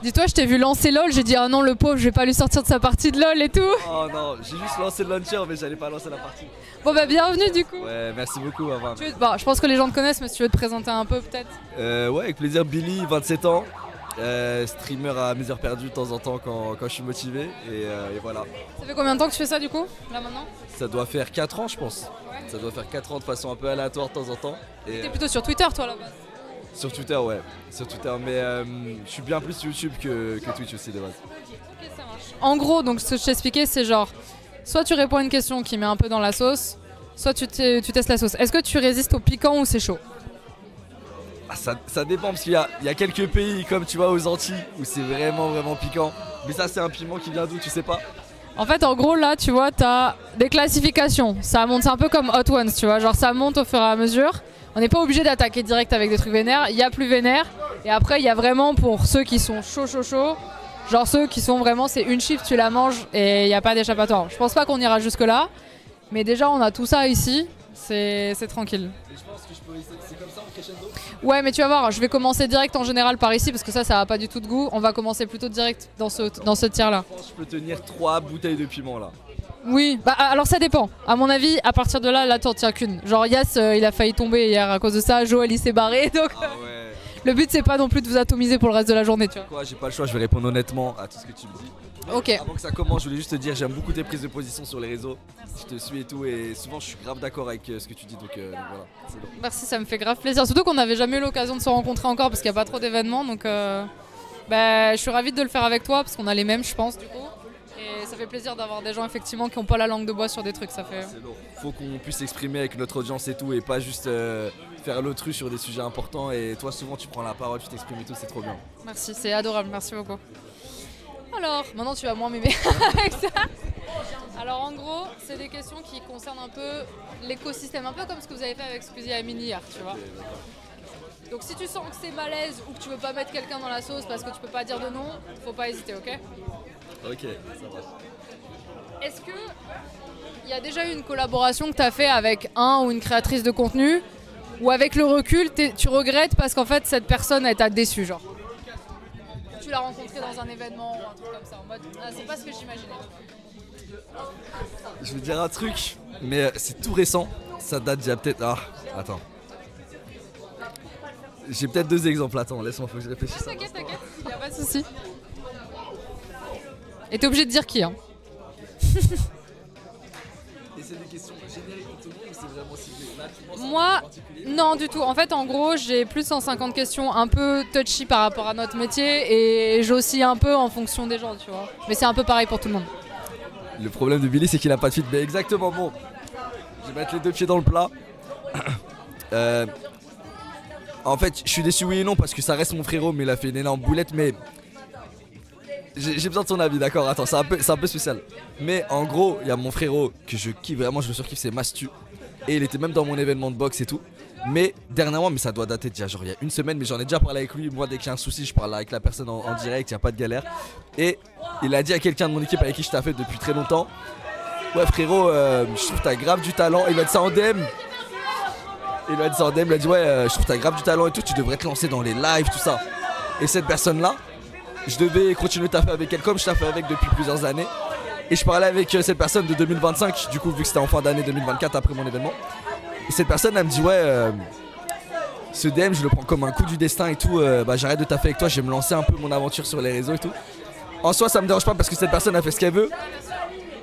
Dis-toi, je t'ai vu lancer LOL, j'ai dit ah non le pauvre, je vais pas lui sortir de sa partie de LOL et tout. Oh non, j'ai juste lancé le launcher mais j'allais pas lancer la partie. Bon bah bienvenue du coup. Ouais, merci beaucoup Avam. Bon, je pense que les gens te connaissent, mais si tu veux te présenter un peu peut-être. Ouais, avec plaisir, Billy, 27 ans. Streamer à mes heures perdues de temps en temps quand je suis motivé et voilà. Ça fait combien de temps que tu fais ça du coup, là maintenant? Ça doit faire 4 ans je pense. Ouais. Ça doit faire 4 ans de façon un peu aléatoire de temps en temps. T'es plutôt sur Twitter toi là-bas? Sur Twitter, ouais, sur Twitter, mais je suis bien plus YouTube que Twitch aussi de base. Ok, ça marche. En gros, donc ce que je t'ai expliqué, c'est genre, soit tu réponds à une question qui met un peu dans la sauce, soit tu testes la sauce. Est-ce que tu résistes au piquant ou c'est chaud? Ah, ça dépend parce qu'il y a quelques pays comme tu vois aux Antilles où c'est vraiment piquant. Mais ça c'est un piment qui vient d'où, tu sais pas? En fait, en gros, là, tu vois, t'as des classifications. Ça monte, c'est un peu comme Hot Ones, tu vois. Genre, ça monte au fur et à mesure. On n'est pas obligé d'attaquer direct avec des trucs vénères. Il y a plus vénère. Et après, il y a vraiment pour ceux qui sont chaud. Genre ceux qui sont vraiment, c'est une chiffre, tu la manges et il n'y a pas d'échappatoire. Je pense pas qu'on ira jusque là. Mais déjà, on a tout ça ici. C'est tranquille. Et je pense que je peux essayer. C'est comme ça en crescendo? Ouais, mais tu vas voir, je vais commencer direct en général par ici parce que ça a pas du tout de goût. On va commencer plutôt direct dans ce tiers là. Je pense que je peux tenir 3 bouteilles de piment là. Oui, bah alors ça dépend. À mon avis, à partir de là t'en tiens qu'une. Genre Yas, il a failli tomber hier à cause de ça. Joël, il s'est barré. Donc Ah ouais. le but c'est pas non plus de vous atomiser pour le reste de la journée, tu vois. Quoi, j'ai pas le choix, je vais répondre honnêtement à tout ce que tu me dis. Ok. Avant que ça commence, je voulais juste te dire, j'aime beaucoup tes prises de position sur les réseaux. Je te suis et tout, et souvent je suis grave d'accord avec ce que tu dis, donc voilà, c'est bon. Merci, ça me fait grave plaisir. Surtout qu'on n'avait jamais eu l'occasion de se rencontrer encore parce qu'il n'y a pas trop d'événements, donc bah, je suis ravie de le faire avec toi parce qu'on a les mêmes, je pense, du coup. Et ça fait plaisir d'avoir des gens effectivement qui n'ont pas la langue de bois sur des trucs, ça fait. C'est lourd. Faut qu'on puisse s'exprimer avec notre audience et tout, et pas juste faire l'autruche sur des sujets importants. Et toi, souvent, tu prends la parole, tu t'exprimes et tout, c'est trop bien. Merci, c'est adorable, merci beaucoup. Alors, maintenant tu vas moins m'aimer avec ça. Alors en gros, c'est des questions qui concernent un peu l'écosystème, un peu comme ce que vous avez fait avec Squeezie et Amini hier, tu vois. Donc si tu sens que c'est malaise ou que tu veux pas mettre quelqu'un dans la sauce parce que tu peux pas dire de non, faut pas hésiter, ok? Ok, ça va. Est-ce que il y a déjà eu une collaboration que tu as fait avec un ou une créatrice de contenu ou avec le recul, tu regrettes parce qu'en fait cette personne elle t'a déçu, genre? Tu l'as rencontré dans un événement ou un truc comme ça, en mode ah, c'est pas ce que j'imaginais. Je vais dire un truc, mais c'est tout récent. Ça date d'il y a peut-être. Ah, attends. J'ai peut-être 2 exemples, attends, laisse-moi, faut que je réfléchisse. T'inquiète, y'a pas de soucis. Et t'es obligé de dire qui, hein. Et c'est des questions génériques pour tout le monde ou c'est vraiment ciblé? Là, tu penses Moi, non du tout. En fait, en gros, j'ai plus de 150 questions un peu touchy par rapport à notre métier et j'oscille un peu en fonction des gens, tu vois. Mais c'est un peu pareil pour tout le monde. Le problème de Billy, c'est qu'il a pas de feed. Mais exactement, bon. Je vais mettre les 2 pieds dans le plat. En fait, je suis déçu oui et non parce que ça reste mon frérot, mais il a fait une énorme boulette. Mais j'ai besoin de ton avis, d'accord? Attends, c'est un peu spécial. Mais en gros, il y a mon frérot que je kiffe vraiment, je le surkiffe, c'est Mastu. Et il était même dans mon événement de boxe et tout. Mais dernièrement, mais ça doit dater déjà, genre il y a une semaine, mais j'en ai déjà parlé avec lui. Moi, dès qu'il y a un souci, je parle avec la personne en direct, il n'y a pas de galère. Et il a dit à quelqu'un de mon équipe avec qui je t'ai fait depuis très longtemps: ouais, frérot, je trouve que t'as grave du talent. Il m'a dit ça en DM. Il m'a dit ça en DM, il a dit ouais, je trouve que t'as grave du talent et tout, tu devrais te lancer dans les lives, tout ça. Et cette personne-là, je devais continuer ta fait avec elle comme je t'ai fait avec depuis plusieurs années. Et je parlais avec cette personne de 2025, du coup, vu que c'était en fin d'année 2024 après mon événement. Et cette personne, elle me dit ouais, ce DM, je le prends comme un coup du destin et tout. Bah, j'arrête de taffer avec toi, je vais me lancer un peu mon aventure sur les réseaux et tout. En soi, ça me dérange pas parce que cette personne a fait ce qu'elle veut.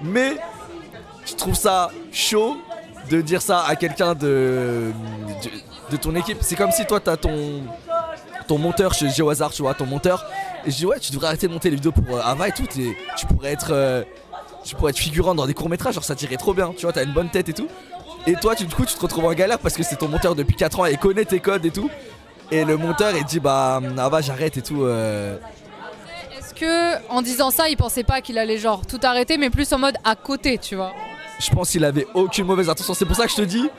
Mais je trouve ça chaud de dire ça à quelqu'un de ton équipe. C'est comme si toi, t'as ton monteur, je dis au hasard, tu vois, ton monteur. Et je dis ouais, tu devrais arrêter de monter les vidéos pour Ava et tout. Et tu pourrais être figurant dans des courts-métrages, genre ça tirait trop bien, tu vois, t'as une bonne tête et tout. Et toi, du coup, tu te retrouves en galère parce que c'est ton monteur depuis 4 ans et il connaît tes codes et tout. Et le monteur, il dit bah Ava, j'arrête et tout. Est-ce que en disant ça, il pensait pas qu'il allait genre tout arrêter, mais plus en mode à côté, tu vois? Je pense qu'il avait aucune mauvaise intention. C'est pour ça que je te dis,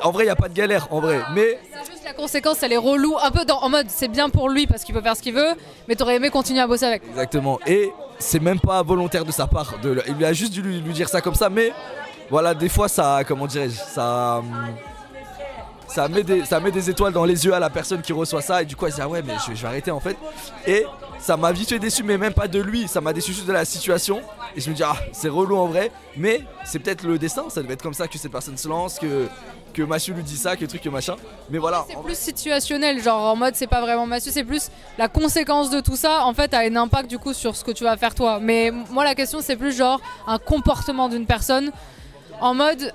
en vrai, il y a pas de galère en vrai, mais c'est juste la conséquence, elle est relou, un peu en mode c'est bien pour lui parce qu'il peut faire ce qu'il veut, mais t'aurais aimé continuer à bosser avec. Exactement. Et c'est même pas volontaire de sa part. Il lui a juste dû lui dire ça comme ça, mais voilà, des fois ça, comment dirais-je, ça ça met des étoiles dans les yeux à la personne qui reçoit ça. Et du coup elle se dit ah ouais mais je vais arrêter en fait. Et ça m'a vite fait déçu, mais même pas de lui, ça m'a déçu juste de la situation. Et je me dis ah c'est relou en vrai, mais c'est peut-être le destin, ça devait être comme ça que cette personne se lance, que Mathieu lui dit ça, que truc, que machin. Mais voilà. C'est plus situationnel, genre en mode c'est pas vraiment Mathieu, c'est plus la conséquence de tout ça en fait a un impact du coup sur ce que tu vas faire toi. Mais moi la question c'est plus genre un comportement d'une personne en mode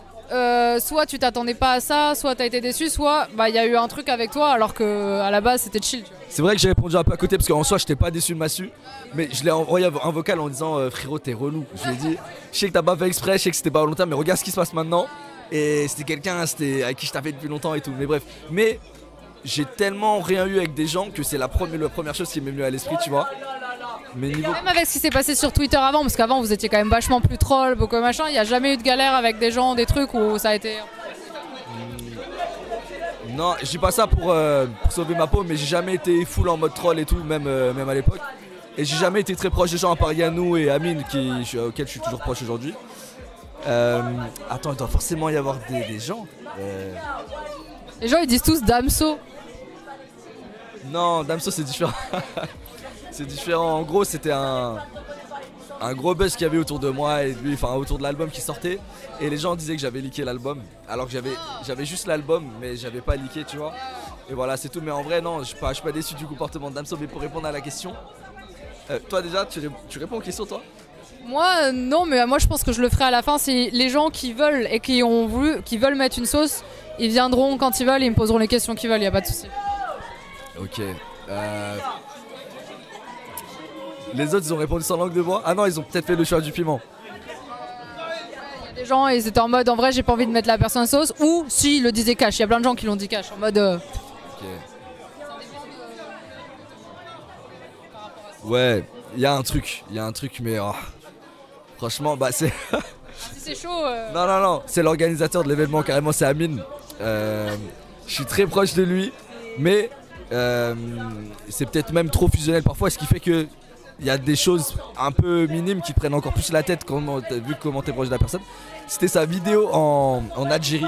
soit tu t'attendais pas à ça, soit t'as été déçu, soit bah il y a eu un truc avec toi alors que à la base c'était chill. C'est vrai que j'ai répondu un peu à côté parce qu'en soi j'étais pas déçu de Mathieu, mais je l'ai envoyé un vocal en disant frérot t'es relou. Je lui ai dit je sais que t'as pas fait exprès, je sais que c'était pas volontaire, mais regarde ce qui se passe maintenant. Et c'était quelqu'un avec qui je t'avais depuis longtemps et tout, mais bref. Mais j'ai tellement rien eu avec des gens que c'est la première chose qui m'est venue à l'esprit, tu vois. Mais niveau... Même avec ce qui s'est passé sur Twitter avant, parce qu'avant vous étiez quand même vachement plus troll, beaucoup machin, il n'y a jamais eu de galère avec des gens, des trucs où ça a été... Non, je dis pas ça pour sauver ma peau, mais j'ai jamais été full en mode troll et tout, même à l'époque. Et j'ai jamais été très proche des gens à part Yanou et Amine, auxquels je suis toujours proche aujourd'hui. Attends, il doit forcément y avoir des gens. Les gens ils disent tous Damso. Non, Damso c'est différent. C'est différent. En gros, c'était un gros buzz qu'il y avait autour de moi et lui, enfin autour de l'album qui sortait. Et les gens disaient que j'avais leaké l'album, alors que j'avais juste l'album, mais j'avais pas leaké, tu vois. Et voilà, c'est tout. Mais en vrai, non, je suis pas déçu du comportement de Damso. Mais pour répondre à la question, toi déjà, tu réponds aux questions, toi? Moi non, mais moi je pense que je le ferai à la fin. Si les gens qui veulent et qui veulent mettre une sauce, ils viendront quand ils veulent et ils me poseront les questions qu'ils veulent, y a pas de souci. Ok. Les autres ils ont répondu sans langue de bois. Ah non, ils ont peut-être fait le choix du piment. Il y a des gens ils étaient en mode en vrai j'ai pas envie de mettre la personne sauce, ou si ils le disaient cash. Il y a plein de gens qui l'ont dit cash en mode. Ok. Ouais, il y a un truc, mais franchement, bah c'est. Si c'est chaud. Non, c'est l'organisateur de l'événement carrément, c'est Amine. Je suis très proche de lui, mais c'est peut-être même trop fusionnel parfois, ce qui fait que il y a des choses un peu minimes qui prennent encore plus la tête vu comment t'es proche de la personne. C'était sa vidéo en Algérie.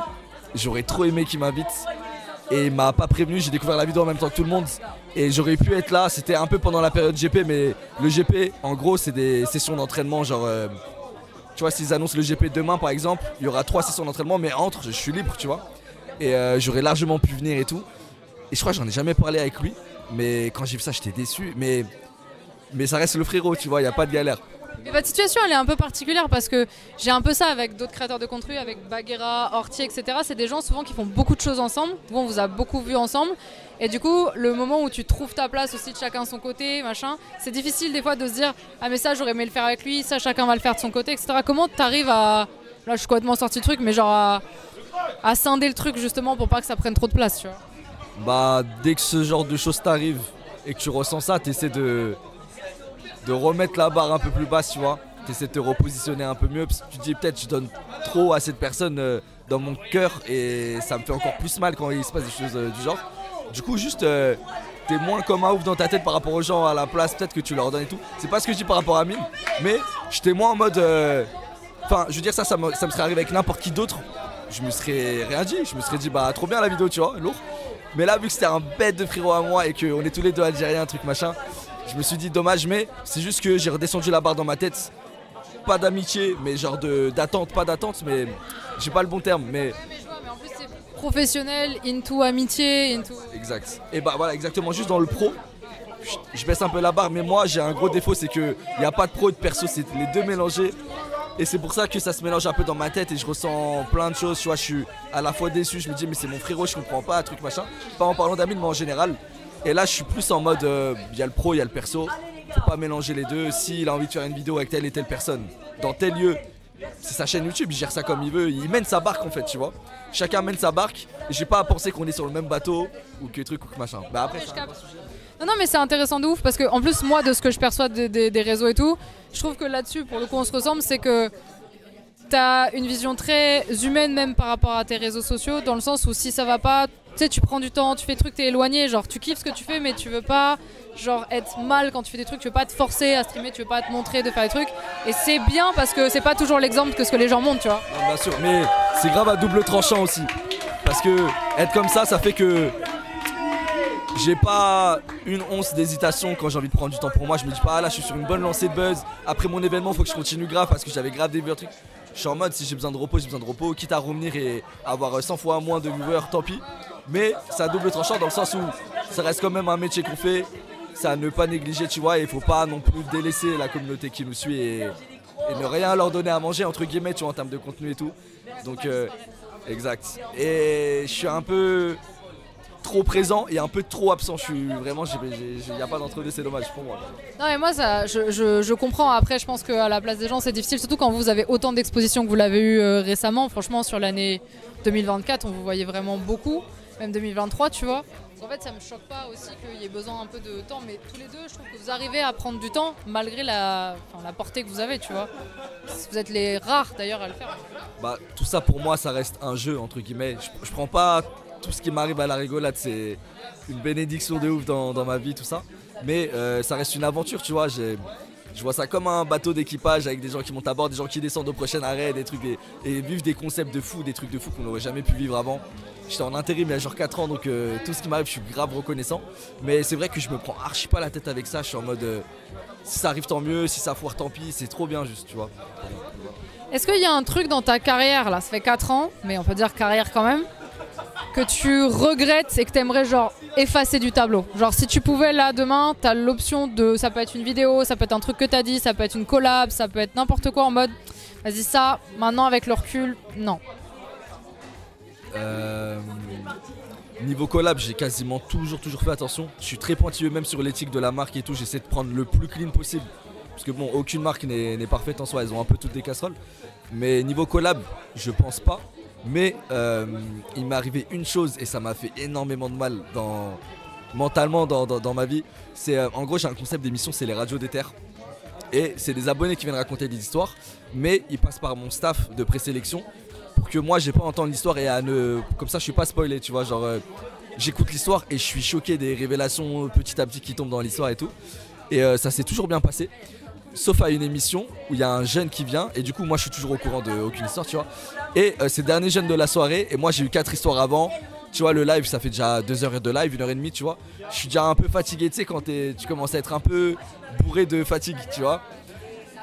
J'aurais trop aimé qu'il m'invite. Et il m'a pas prévenu, j'ai découvert la vidéo en même temps que tout le monde. Et j'aurais pu être là, c'était un peu pendant la période GP, mais le GP, en gros, c'est des sessions d'entraînement. Genre, tu vois, s'ils annoncent le GP demain par exemple, il y aura 3 sessions d'entraînement, mais entre, je suis libre, tu vois. Et j'aurais largement pu venir et tout. Et je crois que j'en ai jamais parlé avec lui. Mais quand j'ai vu ça, j'étais déçu. Mais ça reste le frérot, tu vois, il n'y a pas de galère. Mais votre situation elle est un peu particulière parce que j'ai un peu ça avec d'autres créateurs de contenu, avec Baguera, Horty, etc. C'est des gens souvent qui font beaucoup de choses ensemble. On vous a beaucoup vu ensemble. Et du coup, le moment où tu trouves ta place aussi de chacun son côté, machin, c'est difficile des fois de se dire ah mais ça j'aurais aimé le faire avec lui, ça chacun va le faire de son côté, etc. Comment t'arrives à... Là je suis complètement sorti du truc, mais genre à scinder le truc justement pour pas que ça prenne trop de place, tu vois. Bah dès que ce genre de choses t'arrive et que tu ressens ça, t'essaies de remettre la barre un peu plus basse, tu vois. T'essaies de te repositionner un peu mieux parce que tu te dis peut-être je donne trop à cette personne dans mon cœur et ça me fait encore plus mal quand il se passe des choses du genre. Du coup juste t'es moins comme un ouf dans ta tête par rapport aux gens à la place peut-être que tu leur donnes et tout. C'est pas ce que je dis par rapport à Amine, mais j'étais moins en mode... Enfin je veux dire ça me serait arrivé avec n'importe qui d'autre. Je me serais rien dit, je me serais dit bah trop bien la vidéo, tu vois, lourd. Mais là vu que c'était un bête de frérot à moi et qu'on est tous les deux algériens, un truc machin, je me suis dit dommage, mais c'est juste que j'ai redescendu la barre dans ma tête. Pas d'amitié, mais genre d'attente, pas d'attente, mais j'ai pas le bon terme, mais... Mais en plus c'est professionnel, into amitié, into... Exact. Et bah voilà, exactement, juste dans le pro, je baisse un peu la barre, mais moi j'ai un gros défaut, c'est que y a pas de pro et de perso, c'est les deux mélangés. Et c'est pour ça que ça se mélange un peu dans ma tête et je ressens plein de choses, tu vois, je suis à la fois déçu, je me dis mais c'est mon frérot, je comprends pas, truc machin. Pas en parlant d'Amine, mais en général. Et là je suis plus en mode, y a le pro, y a le perso, faut pas mélanger les deux. S'il a envie de faire une vidéo avec telle et telle personne, dans tel lieu, c'est sa chaîne YouTube, il gère ça comme il veut, il mène sa barque en fait, tu vois. Chacun mène sa barque et j'ai pas à penser qu'on est sur le même bateau ou que truc ou que machin. Bah après Non mais c'est intéressant de ouf parce que en plus moi de ce que je perçois des réseaux et tout, je trouve que là-dessus pour le coup on se ressemble, c'est que t'as une vision très humaine même par rapport à tes réseaux sociaux, dans le sens où si ça va pas, tu sais tu prends du temps, tu fais des trucs, t'es éloigné, genre tu kiffes ce que tu fais mais tu veux pas genre être mal quand tu fais des trucs, tu veux pas te forcer à streamer, tu veux pas te montrer de faire des trucs, et c'est bien parce que c'est pas toujours l'exemple que ce que les gens montrent, tu vois. Non, bien sûr, mais c'est grave à double tranchant aussi. Parce que être comme ça fait que j'ai pas une once d'hésitation quand j'ai envie de prendre du temps pour moi. Je me dis pas, ah là je suis sur une bonne lancée de buzz. Après mon événement, faut que je continue grave parce que j'avais grave des viewers, trucs. Je suis en mode, si j'ai besoin de repos, j'ai besoin de repos. Quitte à revenir et avoir 100 fois moins de viewers, tant pis. Mais c'est à double tranchant dans le sens où ça reste quand même un métier qu'on fait. C'est à ne pas négliger, tu vois. Et il faut pas non plus délaisser la communauté qui nous suit et ne rien leur donner à manger, entre guillemets, tu vois, en termes de contenu et tout. Donc, exact. Et je suis un peu trop présent et un peu trop absent. Je suis vraiment, il n'y a pas d'entre-deux, c'est dommage pour moi. Non mais moi ça, je comprends. Après je pense qu'à la place des gens c'est difficile, surtout quand vous avez autant d'expositions que vous l'avez eu récemment. Franchement sur l'année 2024 on vous voyait vraiment beaucoup, même 2023 tu vois. En fait ça me choque pas aussi qu'il y ait besoin un peu de temps, mais tous les deux je trouve que vous arrivez à prendre du temps malgré la portée que vous avez, tu vois. Vous êtes les rares d'ailleurs à le faire. Bah tout ça pour moi ça reste un jeu entre guillemets. Je prends pas tout ce qui m'arrive à la rigolade, c'est une bénédiction de ouf dans ma vie, tout ça. Mais ça reste une aventure, tu vois. Je vois ça comme un bateau d'équipage avec des gens qui montent à bord, des gens qui descendent au prochain arrêt, des trucs et vivent des concepts de fou, des trucs de fou qu'on n'aurait jamais pu vivre avant. J'étais en intérim il y a genre 4 ans, donc tout ce qui m'arrive, je suis grave reconnaissant. Mais c'est vrai que je me prends archi pas la tête avec ça. Je suis en mode, si ça arrive tant mieux, si ça foire tant pis, c'est trop bien juste, tu vois. Est-ce qu'il y a un truc dans ta carrière, là, ça fait 4 ans, mais on peut dire carrière quand même, que tu regrettes et que t'aimerais genre effacer du tableau? Genre si tu pouvais là demain, t'as l'option de, ça peut être une vidéo, ça peut être un truc que t'as dit, ça peut être une collab, ça peut être n'importe quoi en mode, vas-y ça, maintenant avec le recul, non. Niveau collab, j'ai quasiment toujours fait attention. Je suis très pointilleux même sur l'éthique de la marque et tout, j'essaie de prendre le plus clean possible. Parce que bon, aucune marque n'est parfaite en soi, elles ont un peu toutes des casseroles. Mais niveau collab, je pense pas. Mais il m'est arrivé une chose et ça m'a fait énormément de mal mentalement dans ma vie. C'est en gros j'ai un concept d'émission, c'est les radios d'éther. Et c'est des abonnés qui viennent raconter des histoires, mais ils passent par mon staff de présélection pour que moi j'ai pas à entendre l'histoire et comme ça je suis pas spoilé, tu vois, genre j'écoute l'histoire et je suis choqué des révélations petit à petit qui tombent dans l'histoire et tout. Et ça s'est toujours bien passé. Sauf à une émission où il y a un jeune qui vient et du coup moi je suis toujours au courant d'aucune histoire, tu vois. Et c'est le dernier jeune de la soirée et moi j'ai eu 4 histoires avant. Tu vois, le live ça fait déjà 2 heures de live, 1h30, tu vois. Je suis déjà un peu fatigué, tu sais, quand tu commences à être un peu bourré de fatigue, tu vois.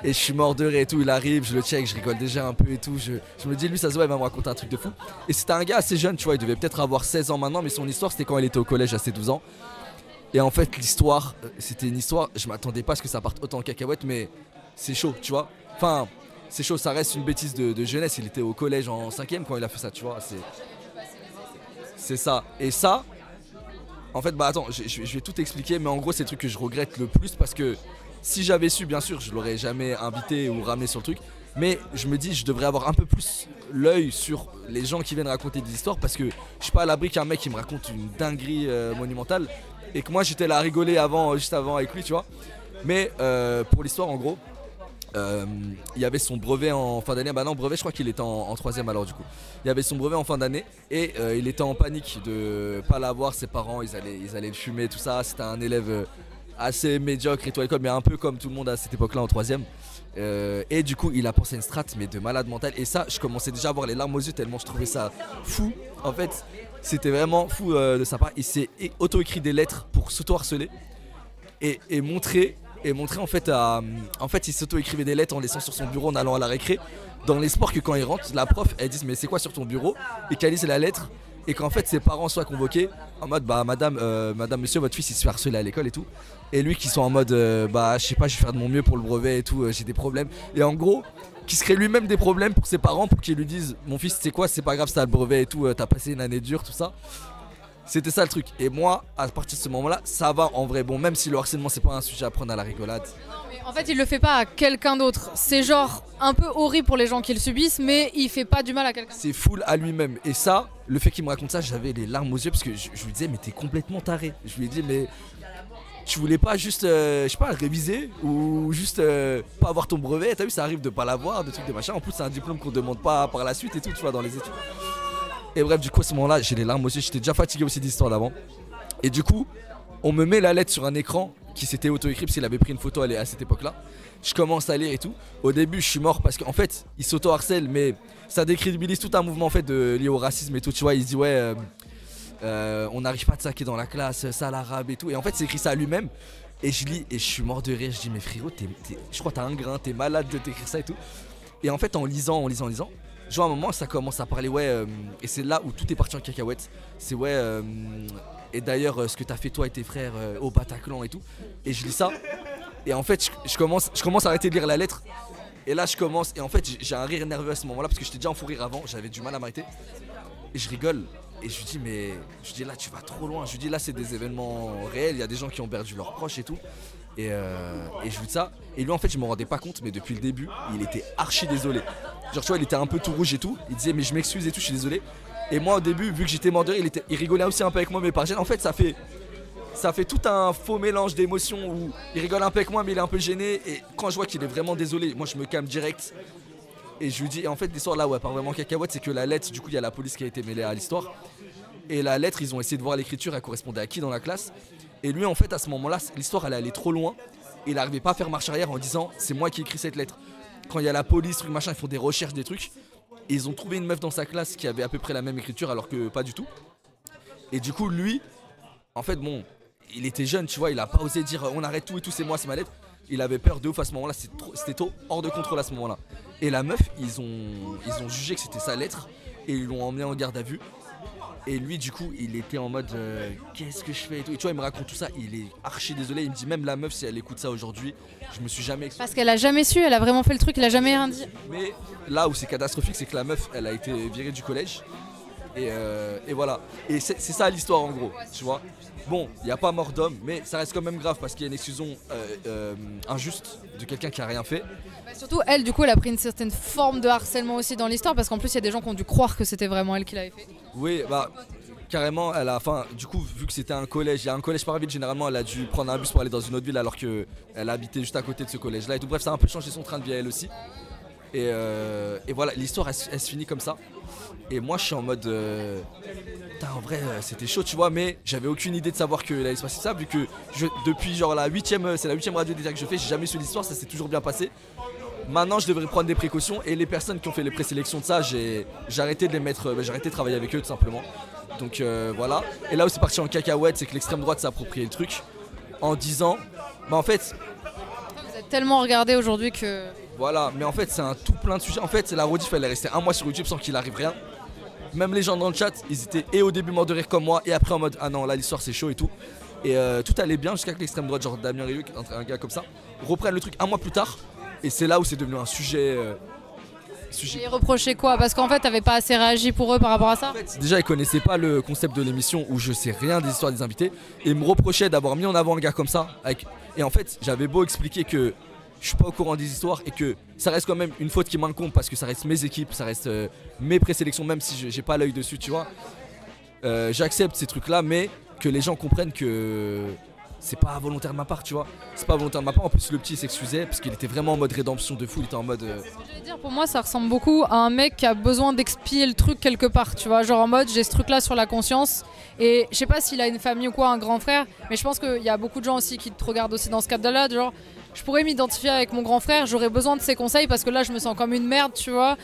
Et je suis mort de rire et tout, il arrive, je le check, je rigole déjà un peu et tout. Je me dis, lui ça se voit, il va me raconter un truc de fou. Et c'était un gars assez jeune, tu vois, il devait peut-être avoir 16 ans maintenant, mais son histoire c'était quand il était au collège à ses 12 ans. Et en fait l'histoire, c'était une histoire, je m'attendais pas à ce que ça parte autant en cacahuète, mais c'est chaud, tu vois. Enfin, c'est chaud, ça reste une bêtise de jeunesse, il était au collège en 5ème quand il a fait ça, tu vois. C'est ça. Et ça, en fait, bah attends, je vais tout expliquer, mais en gros c'est le truc que je regrette le plus parce que si j'avais su, bien sûr, je l'aurais jamais invité ou ramené sur le truc. Mais je me dis, je devrais avoir un peu plus l'œil sur les gens qui viennent raconter des histoires parce que je suis pas à l'abri qu'un mec qui me raconte une dinguerie monumentale et que moi j'étais là à rigoler juste avant avec lui, tu vois. Mais pour l'histoire, en gros, il y avait son brevet en fin d'année. Bah non, brevet, je crois qu'il était en 3ème alors du coup. Il y avait son brevet en fin d'année et il était en panique de pas l'avoir. Ses parents, ils allaient le fumer, tout ça. C'était un élève assez médiocre et tout à l'école, mais un peu comme tout le monde à cette époque-là en 3ème. Et du coup, il a pensé à une strat, mais de malade mental. Et ça, je commençais déjà à avoir les larmes aux yeux tellement je trouvais ça fou. En fait, c'était vraiment fou de sa part. Il s'est auto-écrit des lettres pour s'auto-harceler et montrer en fait il s'auto-écrivait des lettres en laissant sur son bureau en allant à la récré dans l'espoir que quand il rentre, la prof elle dise mais c'est quoi sur ton bureau et qu'elle lise la lettre et qu'en fait ses parents soient convoqués en mode bah madame monsieur votre fils il se fait harceler à l'école et tout et lui qui soit en mode bah je sais pas je vais faire de mon mieux pour le brevet et tout j'ai des problèmes et en gros qui se crée lui-même des problèmes pour ses parents pour qu'ils lui disent mon fils c'est quoi c'est pas grave t'as le brevet et tout t'as passé une année dure tout ça. C'était ça le truc. Et moi, à partir de ce moment-là, ça va en vrai. Bon, même si le harcèlement, c'est pas un sujet à prendre à la rigolade. Mais en fait, il le fait pas à quelqu'un d'autre. C'est genre un peu horrible pour les gens qui le subissent, mais il fait pas du mal à quelqu'un. C'est full à lui-même. Et ça, le fait qu'il me raconte ça, j'avais les larmes aux yeux parce que je lui disais, mais t'es complètement taré. Je lui ai dit, mais tu voulais pas juste, je sais pas, réviser ou juste pas avoir ton brevet. T'as vu, ça arrive de pas l'avoir, de trucs de machin. En plus, c'est un diplôme qu'on demande pas par la suite et tout, tu vois, dans les études. Et bref, du coup, à ce moment-là, j'ai les larmes aux yeux. J'étais déjà fatigué aussi d'histoire d'avant. Et du coup, On me met la lettre sur un écran qui s'était auto-écrit parce qu'il avait pris une photo à cette époque-là. Je commence à lire et tout. Au début, je suis mort parce qu'en fait, il s'auto-harcèle, mais ça décrédibilise tout un mouvement en fait lié au racisme et tout. Tu vois, il se dit ouais, on n'arrive pas de saquer dans la classe, ça l'arabe et tout. Et en fait, c'est écrit ça à lui-même. Et je lis et je suis mort de rire. Je dis mais frérot, je crois que t'as un grain, t'es malade de t'écrire ça et tout. Et en fait, en lisant, genre à un moment, ça commence à parler ouais, et c'est là où tout est parti en cacahuète. C'est ouais. Et d'ailleurs, ce que t'as fait toi et tes frères au Bataclan et tout. Et je lis ça. Et en fait, je commence à arrêter de lire la lettre. Et là, je commence. Et en fait, j'ai un rire nerveux à ce moment-là parce que j'étais déjà en fou rire avant. J'avais du mal à m'arrêter. Et je rigole. Et je lui dis, mais. Je lui dis, là, tu vas trop loin. Je lui dis, là, c'est des événements réels. Il y a des gens qui ont perdu leurs proches et tout. Et je lui dis ça. Et lui, en fait, je me rendais pas compte. Mais depuis le début, il était archi désolé. Genre, tu vois, il était un peu tout rouge et tout. Il disait, mais je m'excuse et tout, je suis désolé. Et moi au début, vu que j'étais mort de rire, il rigolait aussi un peu avec moi, mais par gêne. En fait, ça fait tout un faux mélange d'émotions où il rigole un peu avec moi, mais il est un peu gêné. Et quand je vois qu'il est vraiment désolé, moi je me calme direct. Et je lui dis, et en fait, l'histoire là où elle part vraiment cacahuète, c'est que la lettre, du coup, il y a la police qui a été mêlée à l'histoire. Et la lettre, ils ont essayé de voir l'écriture, elle correspondait à qui dans la classe. Et lui, en fait, à ce moment-là, l'histoire, elle allait trop loin. Et il n'arrivait pas à faire marche arrière en disant, c'est moi qui ai écrit cette lettre. Quand il y a la police, truc machin, ils font des recherches, des trucs. Et ils ont trouvé une meuf dans sa classe qui avait à peu près la même écriture alors que pas du tout. Et du coup lui, en fait bon, il était jeune tu vois, il a pas osé dire on arrête tout et tout, c'est moi, c'est ma lettre. Il avait peur de ouf à ce moment-là, c'était trop hors de contrôle à ce moment-là. Et la meuf, ils ont jugé que c'était sa lettre et ils l'ont emmené en garde à vue. Et lui du coup il était en mode qu'est-ce que je fais et tout. Et tu vois il me raconte tout ça, il est archi désolé. Il me dit même la meuf si elle écoute ça aujourd'hui, je me suis jamais expliqué. Parce qu'elle a jamais su, elle a vraiment fait le truc, il a jamais rien dit. Mais là où c'est catastrophique c'est que la meuf elle a été virée du collège. Et voilà. Et c'est ça l'histoire en gros, tu vois. Bon, il n'y a pas mort d'homme, mais ça reste quand même grave parce qu'il y a une exclusion injuste de quelqu'un qui a rien fait. Bah surtout elle du coup elle a pris une certaine forme de harcèlement aussi dans l'histoire parce qu'en plus il y a des gens qui ont dû croire que c'était vraiment elle qui l'avait fait. Oui bah carrément elle a, enfin du coup vu que c'était un collège, il y a un collège par ville généralement elle a dû prendre un bus pour aller dans une autre ville alors qu'elle habitait juste à côté de ce collège là et tout. Bref ça a un peu changé son train de vie à elle aussi. Et voilà l'histoire elle se finit comme ça. Et moi je suis en mode en vrai c'était chaud tu vois, mais j'avais aucune idée de savoir qu'il allait se passer ça vu que depuis genre c'est la 8ème radio d'état que je fais, j'ai jamais su l'histoire, ça s'est toujours bien passé. Maintenant je devrais prendre des précautions et les personnes qui ont fait les présélections de ça, j'ai arrêté de les mettre, j'ai arrêté de travailler avec eux tout simplement. Donc voilà. Et là où c'est parti en cacahuète, c'est que l'extrême droite s'est approprié le truc en disant bah en fait vous êtes tellement regardé aujourd'hui que voilà, mais en fait c'est un tout plein de sujets. En fait la rediff elle est restée un mois sur YouTube sans qu'il arrive rien. Même les gens dans le chat ils étaient et au début morts de rire comme moi et après en mode ah non là l'histoire c'est chaud et tout. Et tout allait bien jusqu'à que l'extrême droite genre Damien Rieu, un gars comme ça, reprenne le truc un mois plus tard. Et c'est là où c'est devenu un sujet. Et reprocher quoi? Parce qu'en fait t'avais pas assez réagi pour eux par rapport à ça. En fait, déjà ils connaissaient pas le concept de l'émission où je sais rien des histoires des invités. Et ils me reprochaient d'avoir mis en avant un gars comme ça Et en fait j'avais beau expliquer que je suis pas au courant des histoires et que ça reste quand même une faute qui m'incombe parce que ça reste mes équipes, ça reste mes présélections même si j'ai pas l'œil dessus tu vois. J'accepte ces trucs là mais que les gens comprennent que c'est pas volontaire de ma part tu vois. C'est pas volontaire de ma part. En plus le petit s'excusait parce qu'il était vraiment en mode rédemption de fou. Il était en mode Je vais dire, pour moi ça ressemble beaucoup à un mec qui a besoin d'expier le truc quelque part tu vois. Genre en mode j'ai ce truc là sur la conscience. Et je sais pas s'il a une famille ou quoi, un grand frère. Mais je pense qu'il y a beaucoup de gens aussi qui te regardent aussi dans ce cadre là. Genre je pourrais m'identifier avec mon grand frère. J'aurais besoin de ses conseils parce que là je me sens comme une merde tu vois.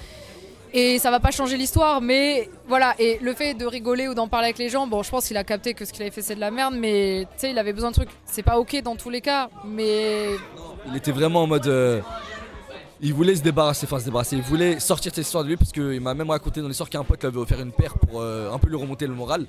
Et ça va pas changer l'histoire, mais voilà. Et le fait de rigoler ou d'en parler avec les gens, bon, je pense qu'il a capté que ce qu'il avait fait c'est de la merde, mais tu sais, il avait besoin de trucs. C'est pas ok dans tous les cas, mais. il était vraiment en mode. Il voulait se débarrasser, il voulait sortir de cette histoire de lui parce qu'il m'a même raconté dans l'histoire qu'un pote lui avait offert une paire pour un peu lui remonter le moral.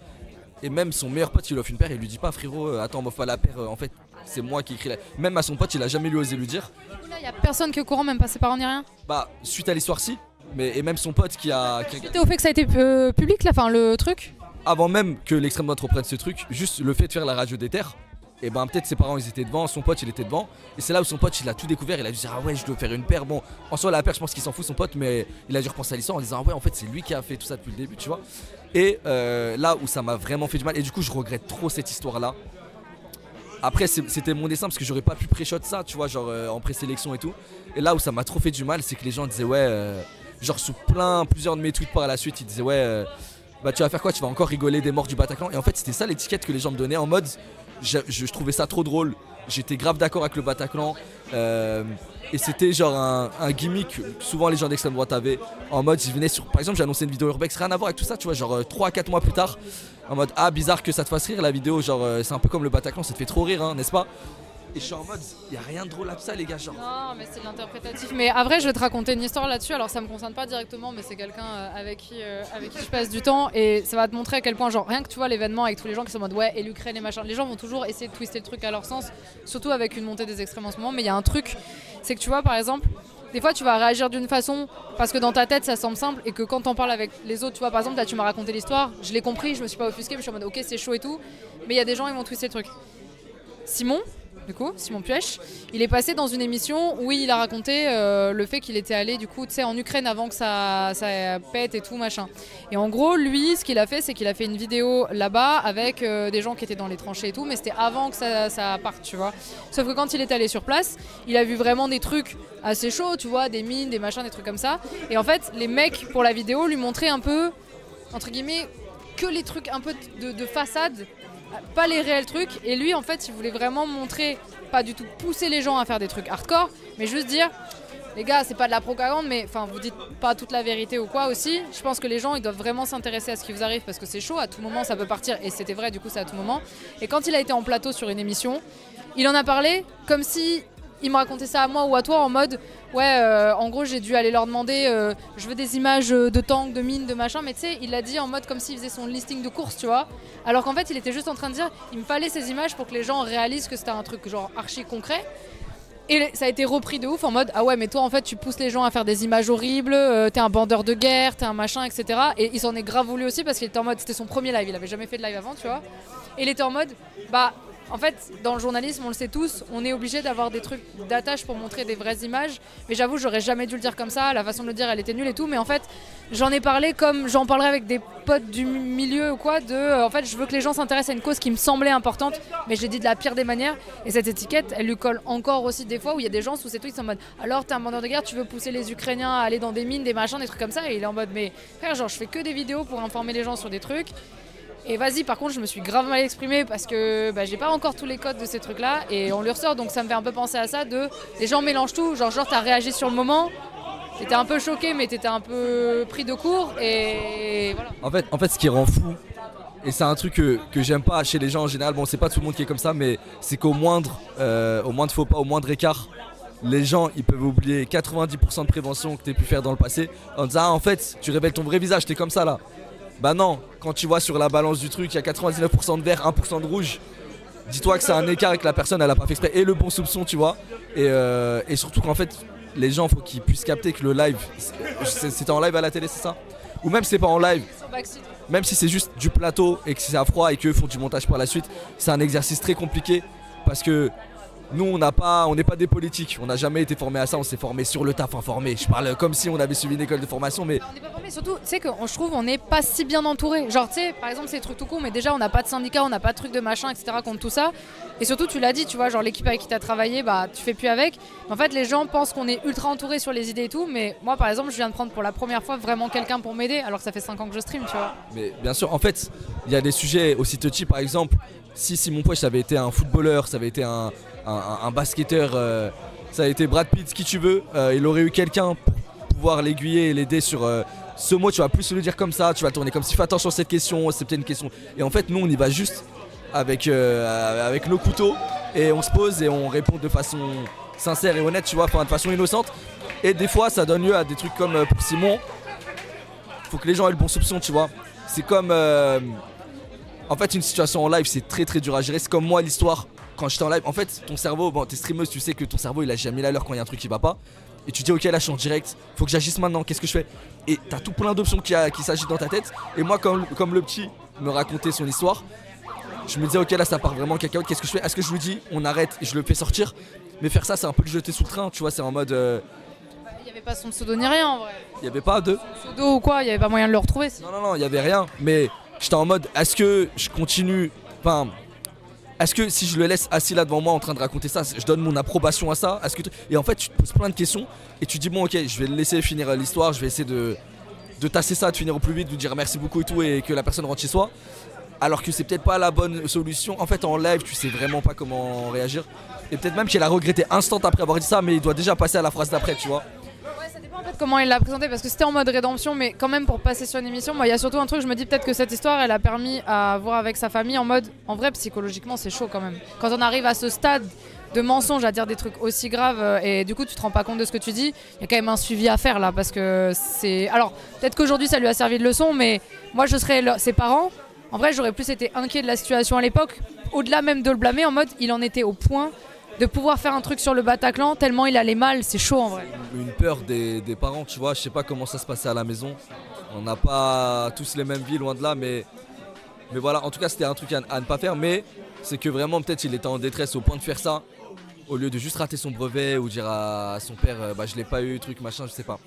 Et même son meilleur pote qui lui offre une paire, il lui dit pas frérot, attends, m'offre pas la paire, en fait c'est moi qui écris la. Même à son pote, il a jamais lui osé lui dire. Du coup là, y a personne qui est au courant, même pas ses parents ni rien. Bah, suite à l'histoire, si. Mais, et même son pote qui a. C'était au fait que ça a été public là, enfin le truc. Avant même que l'extrême droite reprenne ce truc, juste le fait de faire la radio des terres, et ben peut-être ses parents ils étaient devant, son pote il était devant, et c'est là où son pote il a tout découvert, il a dû dire ah ouais je dois faire une paire. Bon, en soi la paire je pense qu'il s'en fout son pote, mais il a dû repenser à l'histoire en disant ah ouais en fait c'est lui qui a fait tout ça depuis le début tu vois. Et là où ça m'a vraiment fait du mal, et du coup je regrette trop cette histoire là. Après c'était mon dessin parce que j'aurais pas pu pré-shot ça tu vois, genre en présélection et tout. Et là où ça m'a trop fait du mal c'est que les gens disaient ouais genre sous plusieurs de mes tweets par la suite ils disaient ouais bah tu vas faire quoi, tu vas encore rigoler des morts du Bataclan. Et en fait c'était ça l'étiquette que les gens me donnaient en mode je trouvais ça trop drôle. J'étais grave d'accord avec le Bataclan. Et c'était genre un gimmick, souvent les gens d'extrême droite avaient, en mode ils venaient sur, par exemple j'ai annoncé une vidéo Urbex, rien à voir avec tout ça, tu vois, genre 3 à 4 mois plus tard, en mode ah bizarre que ça te fasse rire la vidéo, genre c'est un peu comme le Bataclan, ça te fait trop rire, hein, n'est-ce pas? Et je suis en mode, y a rien de drôle à ça les gars, genre. Non, mais c'est de l'interprétatif. Mais après, je vais te raconter une histoire là-dessus. Alors, ça me concerne pas directement, mais c'est quelqu'un avec qui je passe du temps. Et ça va te montrer à quel point, genre, rien que tu vois l'événement avec tous les gens qui sont en mode ouais, et l'Ukraine et machin. Les gens vont toujours essayer de twister le truc à leur sens, surtout avec une montée des extrêmes en ce moment. Mais il y a un truc, c'est que tu vois, par exemple, des fois, tu vas réagir d'une façon parce que dans ta tête, ça semble simple et que quand t'en parles avec les autres, tu vois, par exemple, là, tu m'as raconté l'histoire, je l'ai compris, je me suis pas offusqué, mais je suis en mode ok, c'est chaud et tout. Mais il y a des gens, ils vont twister le truc. Simon Puech, il est passé dans une émission où il a raconté le fait qu'il était allé du coup, tu sais, en Ukraine avant que ça pète et tout machin. Et en gros, lui, ce qu'il a fait, c'est qu'il a fait une vidéo là-bas avec des gens qui étaient dans les tranchées et tout, mais c'était avant que ça parte, tu vois. Sauf que quand il est allé sur place, il a vu vraiment des trucs assez chauds, tu vois, des mines, des machins, des trucs comme ça. Et en fait, les mecs pour la vidéo lui montraient un peu, entre guillemets, que les trucs un peu de façade. Pas les réels trucs, et lui en fait il voulait vraiment montrer, pas du tout pousser les gens à faire des trucs hardcore, mais juste dire les gars c'est pas de la propagande, mais enfin vous dites pas toute la vérité ou quoi aussi. Je pense que les gens ils doivent vraiment s'intéresser à ce qui vous arrive parce que c'est chaud, à tout moment ça peut partir, et c'était vrai du coup c'est à tout moment. Et quand il a été en plateau sur une émission, il en a parlé comme si il me racontait ça à moi ou à toi en mode ouais en gros j'ai dû aller leur demander je veux des images de tanks, de mines, de machin, mais tu sais il l'a dit en mode comme s'il faisait son listing de courses, tu vois, alors qu'en fait il était juste en train de dire il me fallait ces images pour que les gens réalisent que c'était un truc genre archi concret. Et ça a été repris de ouf en mode ah ouais mais toi en fait tu pousses les gens à faire des images horribles, t'es un bandeur de guerre, t'es un machin, etc. Et il s'en est grave voulu aussi parce qu'il était en mode, c'était son premier live, il avait jamais fait de live avant, tu vois, et il était en mode bah en fait, dans le journalisme, on le sait tous, on est obligé d'avoir des trucs d'attache pour montrer des vraies images. Mais j'avoue, j'aurais jamais dû le dire comme ça. La façon de le dire, elle était nulle et tout. Mais en fait, j'en ai parlé comme j'en parlerai avec des potes du milieu ou quoi. En fait, je veux que les gens s'intéressent à une cause qui me semblait importante, mais j'ai dit de la pire des manières. Et cette étiquette, elle lui colle encore aussi des fois où il y a des gens sous ces tweets qui sont en mode alors t'es un bandeur de guerre, tu veux pousser les Ukrainiens à aller dans des mines, des machins, des trucs comme ça. Et il est en mode mais frère, genre je fais que des vidéos pour informer les gens sur des trucs. Et vas-y, par contre, je me suis grave mal exprimée parce que j'ai pas encore tous les codes de ces trucs-là et on lui ressort, donc ça me fait un peu penser à ça les gens mélangent tout, genre t'as réagi sur le moment, t'étais un peu choqué mais t'étais un peu pris de court et voilà. En fait, ce qui rend fou, et c'est un truc que j'aime pas chez les gens en général, bon c'est pas tout le monde qui est comme ça, mais c'est qu'au moindre faux pas, au moindre écart, les gens ils peuvent oublier 90% de prévention que t'aies pu faire dans le passé en disant ah en fait tu révèles ton vrai visage, t'es comme ça là. Bah non, quand tu vois sur la balance du truc, il y a 99% de vert, 1% de rouge. Dis-toi que c'est un écart et que la personne elle a pas fait exprès. Et le bon soupçon, tu vois. Et surtout qu'en fait, les gens, faut qu'ils puissent capter que le live, c'était en live à la télé, c'est ça? Ou même si c'est pas en live, même si c'est juste du plateau et que c'est à froid et qu'eux font du montage par la suite, c'est un exercice très compliqué parce que nous on n'est pas des politiques, on n'a jamais été formés à ça, on s'est formé sur le taf informé. Je parle comme si on avait suivi une école de formation, mais on n'est pas formé, surtout, tu sais que je trouve on n'est pas si bien entouré. Genre tu sais, par exemple c'est des trucs tout con, mais déjà on n'a pas de syndicat, on n'a pas de trucs de machin, etc. contre tout ça. Et surtout tu l'as dit, tu vois, genre l'équipe avec qui t'as travaillé, bah tu fais plus avec. En fait les gens pensent qu'on est ultra entouré sur les idées et tout, mais moi par exemple je viens de prendre pour la première fois vraiment quelqu'un pour m'aider, alors que ça fait 5 ans que je stream, tu vois. Mais bien sûr, en fait, il y a des sujets aussi touchy, par exemple, si Simon Puech ça avait été un footballeur, ça avait été un basketteur, ça a été Brad Pitt, qui tu veux, il aurait eu quelqu'un pour pouvoir l'aiguiller et l'aider sur ce mot, tu vas plus le dire comme ça, tu vas tourner comme si fais attention à cette question, c'est peut-être une question. Et en fait, nous on y va juste avec nos couteaux et on se pose et on répond de façon sincère et honnête, tu vois, enfin de façon innocente. Et des fois, ça donne lieu à des trucs comme pour Simon, faut que les gens aient le bon soupçon, tu vois. C'est comme. En fait, une situation en live, c'est très très dur à gérer. C'est comme moi, l'histoire. Quand j'étais en live, en fait, ton cerveau, bon, t'es streameuse, tu sais que ton cerveau il a jamais la l'heure quand il y a un truc qui va pas. Et tu dis, ok, là je suis en direct, faut que j'agisse maintenant, qu'est-ce que je fais? Et t'as tout plein d'options qui s'agitent dans ta tête. Et moi, comme le petit me racontait son histoire, je me disais, ok, là ça part vraiment cacahuète, qu'est-ce que je fais? Est-ce que je lui dis, on arrête et je le fais sortir? Mais faire ça, c'est un peu le jeter sous le train, tu vois, c'est en mode. Il y avait pas son pseudo ni rien en vrai. Il y avait pas de. Pseudo ou quoi, il y avait pas moyen de le retrouver. Non, il y avait rien. Mais j'étais en mode, est-ce que je continue? Enfin. Est-ce que si je le laisse assis là devant moi en train de raconter ça, je donne mon approbation à ça? Et en fait tu te poses plein de questions et tu dis bon ok, je vais le laisser finir l'histoire, je vais essayer de tasser ça, de finir au plus vite, de dire merci beaucoup et tout et que la personne rentre chez soi. alors que c'est peut-être pas la bonne solution. En fait, en live, tu sais vraiment pas comment réagir. Et peut-être même qu'elle a regretté instant après avoir dit ça, mais il doit déjà passer à la phrase d'après, tu vois. Ouais, ça dépend en fait comment il l'a présenté parce que c'était en mode rédemption, mais quand même pour passer sur une émission, moi il y a surtout un truc, je me dis peut-être que cette histoire elle a permis à voir avec sa famille en mode, en vrai psychologiquement c'est chaud quand même. Quand on arrive à ce stade de mensonge à dire des trucs aussi graves et du coup tu te rends pas compte de ce que tu dis, il y a quand même un suivi à faire là parce que c'est... Alors peut-être qu'aujourd'hui ça lui a servi de leçon, mais moi je serais ses parents, en vrai j'aurais plus été inquiet de la situation à l'époque, au-delà même de le blâmer en mode il en était au point de pouvoir faire un truc sur le Bataclan tellement il allait mal, c'est chaud en vrai. Une peur des parents, tu vois, je sais pas comment ça se passait à la maison. On n'a pas tous les mêmes vies, loin de là, mais voilà, en tout cas c'était un truc à ne pas faire, mais c'est que vraiment peut-être il était en détresse au point de faire ça, au lieu de juste rater son brevet ou dire à son père bah je l'ai pas eu, truc machin, je sais pas.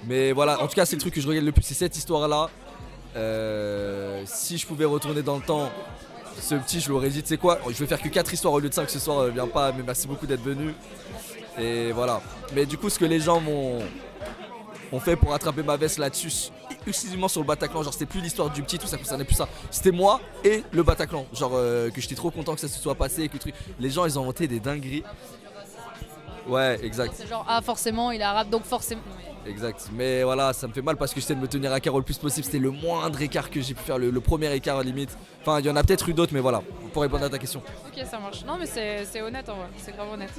Mais voilà, en tout cas c'est le truc que je regarde le plus, c'est cette histoire-là. Si je pouvais retourner dans le temps, ce petit, je l'aurais dit, tu sais quoi, je vais faire que 4 histoires au lieu de 5 ce soir, viens pas, mais merci beaucoup d'être venu. Et voilà. Mais du coup, ce que les gens ont fait pour attraper ma veste là-dessus, exclusivement sur le Bataclan, genre c'était plus l'histoire du petit, tout ça concernait plus ça. C'était moi et le Bataclan, genre que j'étais trop content que ça se soit passé et que le truc. Les gens, ils ont inventé des dingueries. Ouais, exact. C'est genre, ah forcément, il est arabe, donc forcément... Exact, mais voilà, ça me fait mal parce que j'essaie de me tenir à carreau le plus possible. C'était le moindre écart que j'ai pu faire, le premier écart à limite. Enfin, il y en a peut-être eu d'autres, mais voilà, pour répondre à ta question. Ok, ça marche. Non, mais c'est honnête en vrai, c'est grave honnête.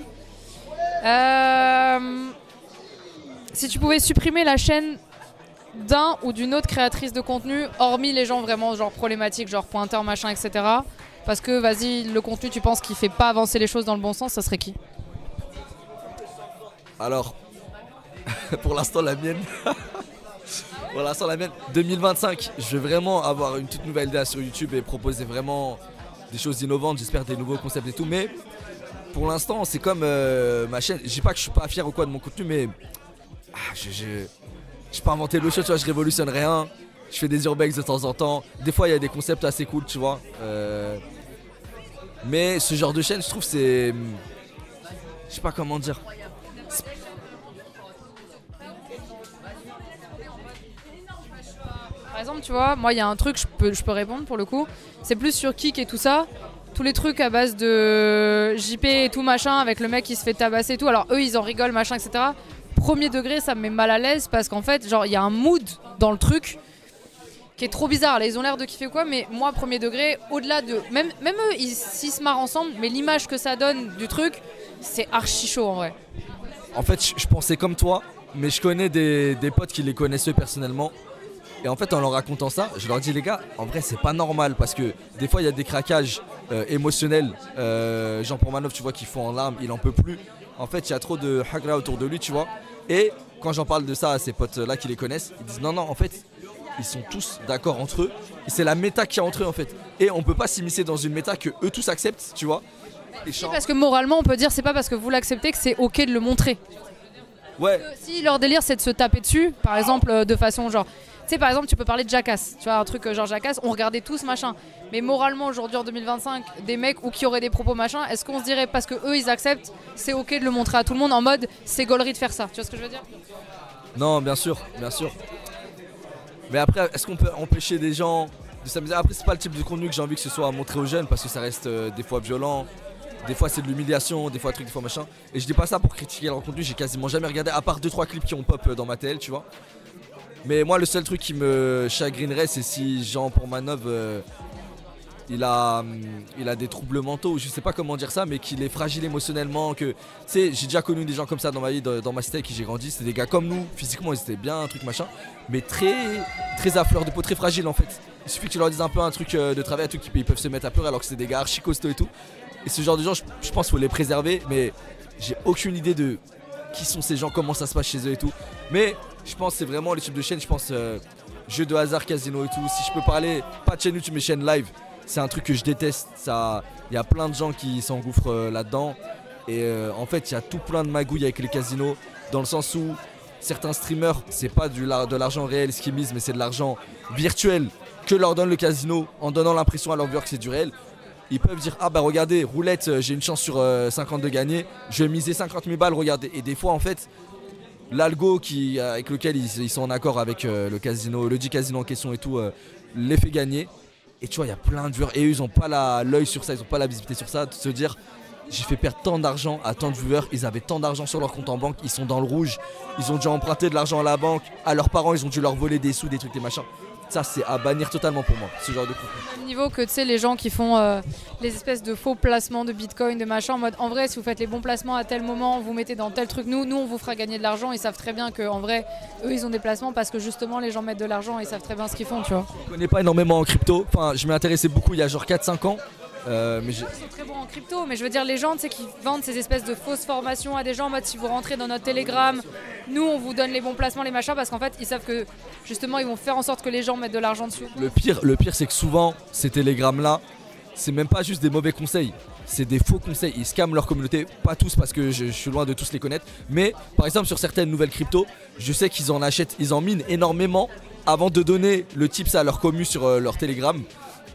Si tu pouvais supprimer la chaîne d'un ou d'une autre créatrice de contenu, hormis les gens vraiment genre problématiques, genre pointeurs, machin, etc. Parce que vas-y, le contenu, tu penses qu'il fait pas avancer les choses dans le bon sens, ça serait qui? Alors, pour l'instant la mienne. Pour l'instant la mienne. 2025, je vais vraiment avoir une toute nouvelle idée sur YouTube et proposer vraiment des choses innovantes, j'espère des nouveaux concepts et tout. Mais pour l'instant, c'est comme ma chaîne. Je dis pas que je suis pas fier ou quoi de mon contenu, mais je peux inventer l'eau chaude, tu vois, je révolutionne rien. Je fais des urbex de temps en temps. Des fois, il y a des concepts assez cool, tu vois. Mais ce genre de chaîne, je trouve, c'est. Je sais pas comment dire. Par exemple, tu vois, moi il y a un truc, je peux répondre pour le coup. C'est plus sur Kik et tout ça. Tous les trucs à base de JP et tout machin, avec le mec qui se fait tabasser et tout. Alors eux ils en rigolent machin, etc. Premier degré, ça me met mal à l'aise parce qu'en fait, genre il y a un mood dans le truc qui est trop bizarre. Là ils ont l'air de kiffer quoi, mais moi premier degré, au-delà de... Même eux, s'ils se marrent ensemble, mais l'image que ça donne du truc, c'est archi chaud en vrai. En fait, je pensais comme toi, mais je connais des potes qui les connaissent eux personnellement. Et en fait, en leur racontant ça, je leur dis les gars, en vrai c'est pas normal parce que des fois il y a des craquages émotionnels. Jean Pormanov, tu vois, qui font en larmes, il en peut plus. En fait, il y a trop de hagra autour de lui, tu vois. Et quand j'en parle de ça à ces potes-là qui les connaissent, ils disent non, en fait, ils sont tous d'accord entre eux. Et c'est la méta qu'il y a entre eux en fait. Et on peut pas s'immiscer dans une méta que eux tous acceptent, tu vois. Si, parce que moralement, on peut dire c'est pas parce que vous l'acceptez que c'est ok de le montrer. Ouais. Si leur délire c'est de se taper dessus, par exemple, de façon genre. Tu sais, par exemple, tu peux parler de Jackass, tu vois, un truc genre Jackass, on regardait tous machin. Mais moralement, aujourd'hui en 2025, des mecs ou qui auraient des propos machin, est-ce qu'on se dirait parce que eux ils acceptent, c'est ok de le montrer à tout le monde en mode c'est gaulerie de faire ça, tu vois ce que je veux dire? Non, bien sûr, bien sûr. Mais après, est-ce qu'on peut empêcher des gens de s'amuser? Après, c'est pas le type de contenu que j'ai envie que ce soit montré aux jeunes parce que ça reste des fois violent, des fois c'est de l'humiliation, des fois truc, des fois machin. Et je dis pas ça pour critiquer leur contenu, j'ai quasiment jamais regardé à part 2-3 clips qui ont pop dans ma TL, tu vois. Mais moi le seul truc qui me chagrinerait c'est si Jean Pormanov il a des troubles mentaux, je sais pas comment dire ça, mais qu'il est fragile émotionnellement, que tu sais, j'ai déjà connu des gens comme ça dans ma vie, dans ma cité avec qui j'ai grandi, c'était des gars comme nous, physiquement ils étaient bien, un truc machin, mais très à fleur de peau, très fragile en fait. Il suffit que tu leur dises un peu un truc de travail, un truc ils peuvent se mettre à pleurer alors que c'est des gars archi costauds et tout. Et ce genre de gens, je pense qu'il faut les préserver, mais j'ai aucune idée de qui sont ces gens, comment ça se passe chez eux et tout. Mais je pense que c'est vraiment les types de chaînes, je pense jeux de hasard, casino et tout. Si je peux parler, pas de chaîne YouTube mais chaîne live, c'est un truc que je déteste. Il y a plein de gens qui s'engouffrent là-dedans. Et en fait, il y a tout plein de magouilles avec les casinos, dans le sens où certains streamers, c'est pas de l'argent réel ce qu'ils misent, mais c'est de l'argent virtuel que leur donne le casino en donnant l'impression à leur viewers que c'est du réel. Ils peuvent dire ah bah regardez, roulette, j'ai une chance sur 50 de gagner, je vais miser 50 000 balles, regardez. Et des fois en fait, l'algo avec lequel ils sont en accord avec le casino, le dit casino en question et tout, les fait gagner. Et tu vois, il y a plein de viewers et eux ils ont pas l'œil sur ça, ils ont pas la visibilité sur ça, de se dire j'ai fait perdre tant d'argent à tant de viewers, ils avaient tant d'argent sur leur compte en banque, ils sont dans le rouge, ils ont dû emprunter de l'argent à la banque, à leurs parents ils ont dû leur voler des sous, des trucs, des machins. Ça c'est à bannir totalement pour moi, ce genre de contenu. Au même niveau que tu sais les gens qui font les espèces de faux placements de bitcoin, de machin, en mode en vrai si vous faites les bons placements à tel moment, vous mettez dans tel truc, nous on vous fera gagner de l'argent, ils savent très bien qu'en vrai eux ils ont des placements parce que justement les gens mettent de l'argent et ils savent très bien ce qu'ils font, tu vois. Je connais pas énormément en crypto, enfin je m'y intéressais beaucoup il y a genre 4-5 ans. Ils sont très bons en crypto, mais je veux dire les gens tu sais, qui vendent ces espèces de fausses formations à des gens en mode si vous rentrez dans notre Telegram, nous on vous donne les bons placements, les machins, parce qu'en fait ils savent que justement ils vont faire en sorte que les gens mettent de l'argent dessus. Le pire c'est que souvent ces télégrammes là, c'est même pas juste des mauvais conseils, c'est des faux conseils, ils scamment leur communauté, pas tous parce que je suis loin de tous les connaître, mais par exemple sur certaines nouvelles cryptos, je sais qu'ils en achètent, ils en minent énormément avant de donner le tips à leur commu sur leur Telegram.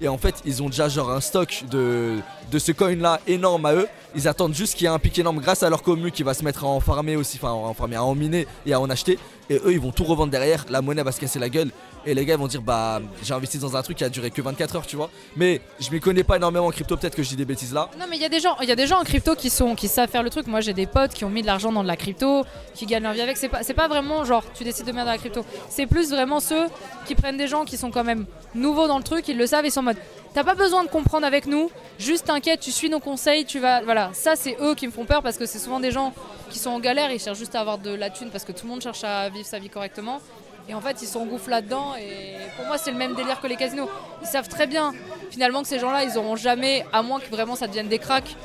Et en fait ils ont déjà genre un stock de ce coin là énorme à eux. Ils attendent juste qu'il y ait un pic énorme grâce à leur commu qui va se mettre à en farmer aussi, enfin à en miner et à en acheter. Et eux ils vont tout revendre derrière, la monnaie va se casser la gueule. Et les gars ils vont dire bah j'ai investi dans un truc qui a duré que 24 heures tu vois. Mais je m'y connais pas énormément en crypto, peut-être que je dis des bêtises là. Non mais il y a des gens en crypto qui savent faire le truc. Moi j'ai des potes qui ont mis de l'argent dans de la crypto, qui gagnent leur vie avec. C'est pas vraiment genre tu décides de mettre dans la crypto. C'est plus vraiment ceux qui prennent des gens qui sont quand même nouveaux dans le truc, ils le savent, ils sont en mode t'as pas besoin de comprendre avec nous, juste t'inquiète, tu suis nos conseils, tu vas. Voilà, ça c'est eux qui me font peur parce que c'est souvent des gens qui sont en galère, ils cherchent juste à avoir de la thune parce que tout le monde cherche à vivre sa vie correctement. Et en fait ils s'engouffrent là-dedans et pour moi c'est le même délire que les casinos. Ils savent très bien finalement que ces gens-là ils auront jamais, à moins que vraiment ça devienne des cracks,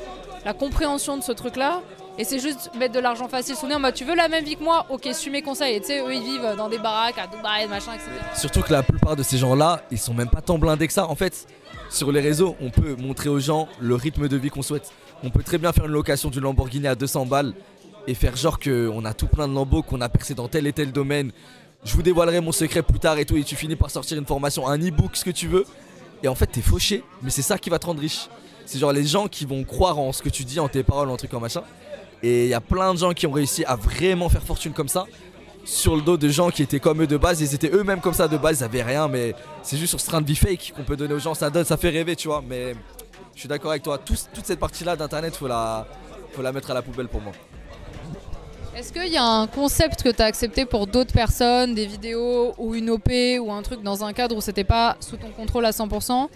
la compréhension de ce truc-là. Et c'est juste mettre de l'argent facile sous nez en mode tu veux la même vie que moi, ok suis mes conseils. Et tu sais eux ils vivent dans des baraques à Dubaï machin etc. Surtout que la plupart de ces gens-là ils sont même pas tant blindés que ça. En fait sur les réseaux on peut montrer aux gens le rythme de vie qu'on souhaite. On peut très bien faire une location d'une Lamborghini à 200 balles et faire genre qu'on a tout plein de Lambo, qu'on a percé dans tel et tel domaine. Je vous dévoilerai mon secret plus tard et tout, et tu finis par sortir une formation, un e-book, ce que tu veux. Et en fait t'es fauché, mais c'est ça qui va te rendre riche. C'est genre les gens qui vont croire en ce que tu dis, en tes paroles, en trucs en machin. Et il y a plein de gens qui ont réussi à vraiment faire fortune comme ça sur le dos de gens qui étaient comme eux de base. Ils étaient eux-mêmes comme ça de base, ils avaient rien, mais c'est juste sur ce train de vie fake qu'on peut donner aux gens. Ça fait rêver, tu vois. Mais je suis d'accord avec toi, toute cette partie-là d'internet, faut la mettre à la poubelle pour moi. Est-ce qu'il y a un concept que tu as accepté pour d'autres personnes, des vidéos ou une OP ou un truc dans un cadre où c'était pas sous ton contrôle à 100%,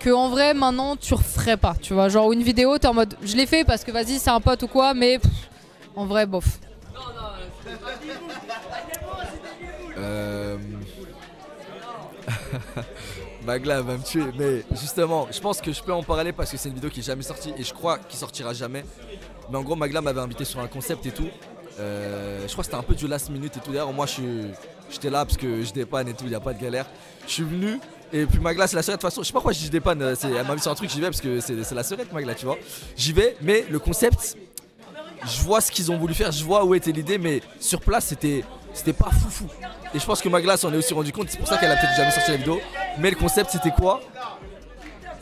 que en vrai maintenant tu referais pas, tu vois, genre une vidéo t'es en mode je l'ai fait parce que vas-y c'est un pote ou quoi, mais en vrai bof. Magla va me tuer, mais justement je pense que je peux en parler parce que c'est une vidéo qui est jamais sortie et je crois qu'il sortira jamais. Mais en gros Magla m'avait invité sur un concept et tout. Je crois que c'était un peu du last minute et tout. D'ailleurs moi j'étais là parce que je dépanne et tout, il n'y a pas de galère. Je suis venu et puis Magla c'est la sœurette. De toute façon je sais pas pourquoi je dépanne, elle m'a mis sur un truc, j'y vais parce que c'est la sœurette Magla tu vois. J'y vais mais le concept, je vois ce qu'ils ont voulu faire, je vois où était l'idée, mais sur place c'était pas foufou. Et je pense que Magla s'en est aussi rendu compte, c'est pour ça qu'elle a peut-être jamais sorti la vidéo. Mais le concept c'était quoi?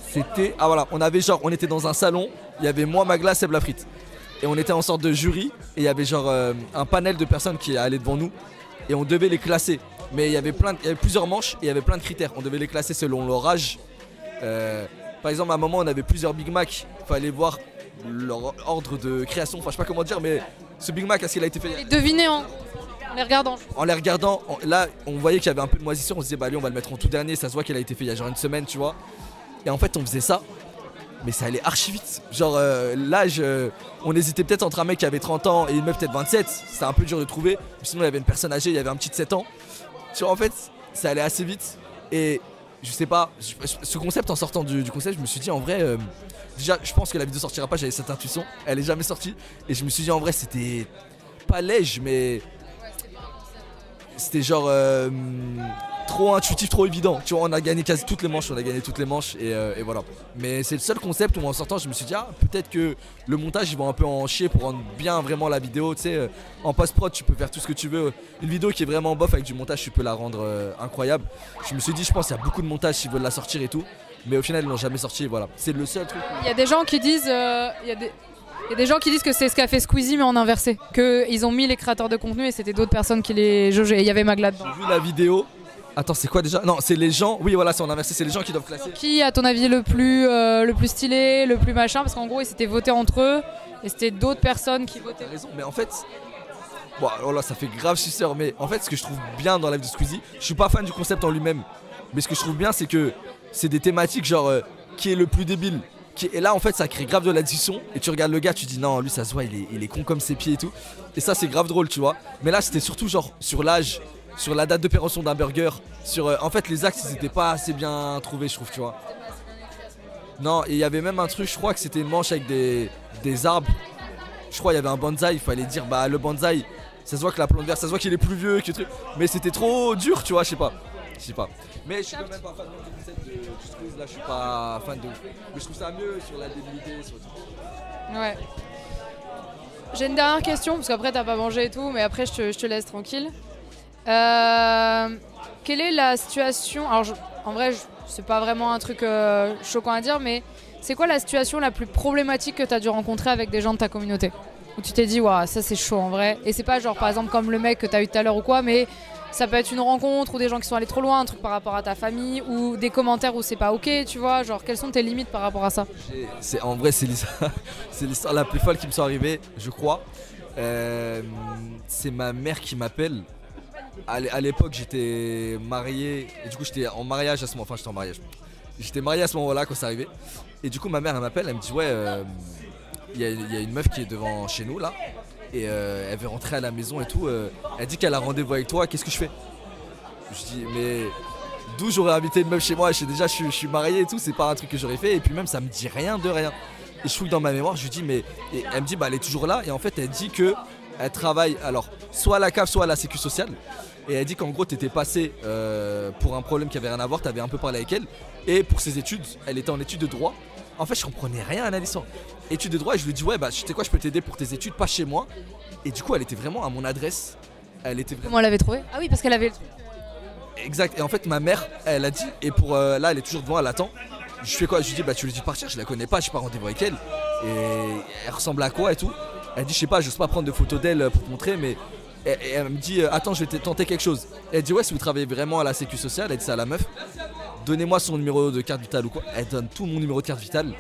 C'était, ah voilà, on était dans un salon, il y avait moi, Magla, Seb Lafrite. Et on était en sorte de jury, et il y avait genre un panel de personnes qui allaient devant nous, et on devait les classer. Mais il y avait plusieurs manches, et il y avait plein de critères. On devait les classer selon leur âge. Par exemple, à un moment, on avait plusieurs Big Mac, il fallait voir leur ordre de création, enfin je sais pas comment dire, mais ce Big Mac, est-ce qu'il a été fait? Et devinez en les regardant. En les regardant, là on voyait qu'il y avait un peu de moisissure, on se disait bah lui on va le mettre en tout dernier, ça se voit qu'il a été fait il y a genre une semaine tu vois. Et en fait on faisait ça, mais ça allait archi vite. Genre l'âge, on hésitait peut-être entre un mec qui avait 30 ans et une meuf peut-être 27, c'était un peu dur de trouver. Sinon il y avait une personne âgée, il y avait un petit de 7 ans. Tu vois en fait ça allait assez vite. Et je sais pas, ce concept en sortant du concept je me suis dit en vrai, déjà je pense que la vidéo sortira pas, j'avais cette intuition, elle est jamais sortie. Et je me suis dit en vrai c'était pas léger mais c'était genre trop intuitif, trop évident. Tu vois, on a gagné quasi toutes les manches, et voilà. Mais c'est le seul concept où en sortant, je me suis dit, ah, peut-être que le montage, ils vont un peu en chier pour rendre bien vraiment la vidéo. Tu sais, en post-prod, tu peux faire tout ce que tu veux. Une vidéo qui est vraiment bof avec du montage, tu peux la rendre incroyable. Je me suis dit, je pense qu'il y a beaucoup de montage s'ils veulent la sortir et tout. Mais au final, ils l'ont jamais sorti, voilà. C'est le seul truc. Il y a des gens qui disent, il y a des gens qui disent que c'est ce qu'a fait Squeezie mais en inversé. Qu'ils ont mis les créateurs de contenu et c'était d'autres personnes qui les jaugeaient. Et il y avait Magla dedans. J'ai vu la vidéo Attends, c'est quoi déjà? Non, c'est les gens. Oui, voilà, c'est en inversé, c'est les gens qui doivent classer. Qui, à ton avis, le plus stylé, le plus machin? Parce qu'en gros, ils s'étaient votés entre eux et c'était d'autres personnes qui votaient. T'as raison, mais en fait. Bon, alors là, ça fait grave suceur, mais en fait, ce que je trouve bien dans la vie de Squeezie, je suis pas fan du concept en lui-même. Mais ce que je trouve bien, c'est que c'est des thématiques genre qui est le plus débile. Et là, en fait, ça crée grave de la discussion. Et tu regardes le gars, tu dis non, lui, ça se voit, il est con comme ses pieds et tout. Et ça, c'est grave drôle, tu vois. Mais là, c'était surtout genre sur l'âge, sur la date de péremption d'un burger, sur. En fait, les axes, ils étaient pas assez bien trouvés, je trouve, tu vois. Non, et il y avait même un truc, je crois que c'était une manche avec des arbres. Je crois qu'il y avait un bonsaï, il fallait dire bah le bonsaï, ça se voit que la plante verte, ça se voit qu'il est plus vieux que truc. Mais c'était trop dur, tu vois, je sais pas. Mais je suis quand même pas fan du concept du squeeze, là je suis pas fan de ouf. Mais je trouve ça mieux sur la débilité, sur tout. Ouais. J'ai une dernière question, parce qu'après t'as pas mangé et tout, mais après je te laisse tranquille. Quelle est la situation... Alors en vrai, c'est pas vraiment un truc choquant à dire, mais c'est quoi la situation la plus problématique que t'as dû rencontrer avec des gens de ta communauté? Où tu t'es dit, waouh, ça c'est chaud en vrai. Et c'est pas genre par exemple comme le mec que t'as eu tout à l'heure ou quoi, mais ça peut être une rencontre ou des gens qui sont allés trop loin, un truc par rapport à ta famille ou des commentaires où c'est pas ok, tu vois. Genre, quelles sont tes limites par rapport à ça? En vrai, c'est l'histoire la plus folle qui me soit arrivée, je crois. C'est ma mère qui m'appelle. À l'époque, j'étais marié. Et du coup, j'étais en mariage à ce moment. Enfin, j'étais en mariage. J'étais marié à ce moment-là quand c'est arrivé. Et du coup, ma mère, elle m'appelle. Elle me dit, ouais, il y a une meuf qui est devant chez nous là. Et elle veut rentrer à la maison et tout. Elle dit qu'elle a rendez-vous avec toi. Qu'est-ce que je fais? Je dis, mais d'où j'aurais invité une meuf chez moi? Je suis marié et tout. C'est pas un truc que j'aurais fait. Et puis même, ça me dit rien de rien. Et je fouille dans ma mémoire. Je lui dis, mais. Et elle me dit, bah, elle est toujours là. Et en fait, elle dit que. Elle travaille alors soit à la CAF soit à la sécu sociale. Et elle dit qu'en gros t'étais passé pour un problème qui avait rien à voir, t'avais un peu parlé avec elle. Et pour ses études, elle était en études de droit. En fait je comprenais rien à l'histoire. Études de droit et je lui dis ouais bah tu sais quoi, je peux t'aider pour tes études, pas chez moi. Et du coup elle était vraiment à mon adresse. Elle était vraiment... Comment elle l'avait trouvé? Ah oui, parce qu'elle avait le truc. Exact, et en fait ma mère elle a dit, et pour là elle est toujours devant, elle attend. Je fais quoi? Je lui dis bah tu lui dis de partir, je la connais pas, je suis pas rendez-vous avec elle. Et elle ressemble à quoi et tout. Elle dit je sais pas, j'ose pas prendre de photos d'elle pour te montrer, mais elle me dit attends, je vais te tenter quelque chose. Elle dit ouais, si vous travaillez vraiment à la sécu sociale, elle dit ça à la meuf, donnez-moi son numéro de carte vitale ou quoi. Elle donne tout mon numéro de carte vitale.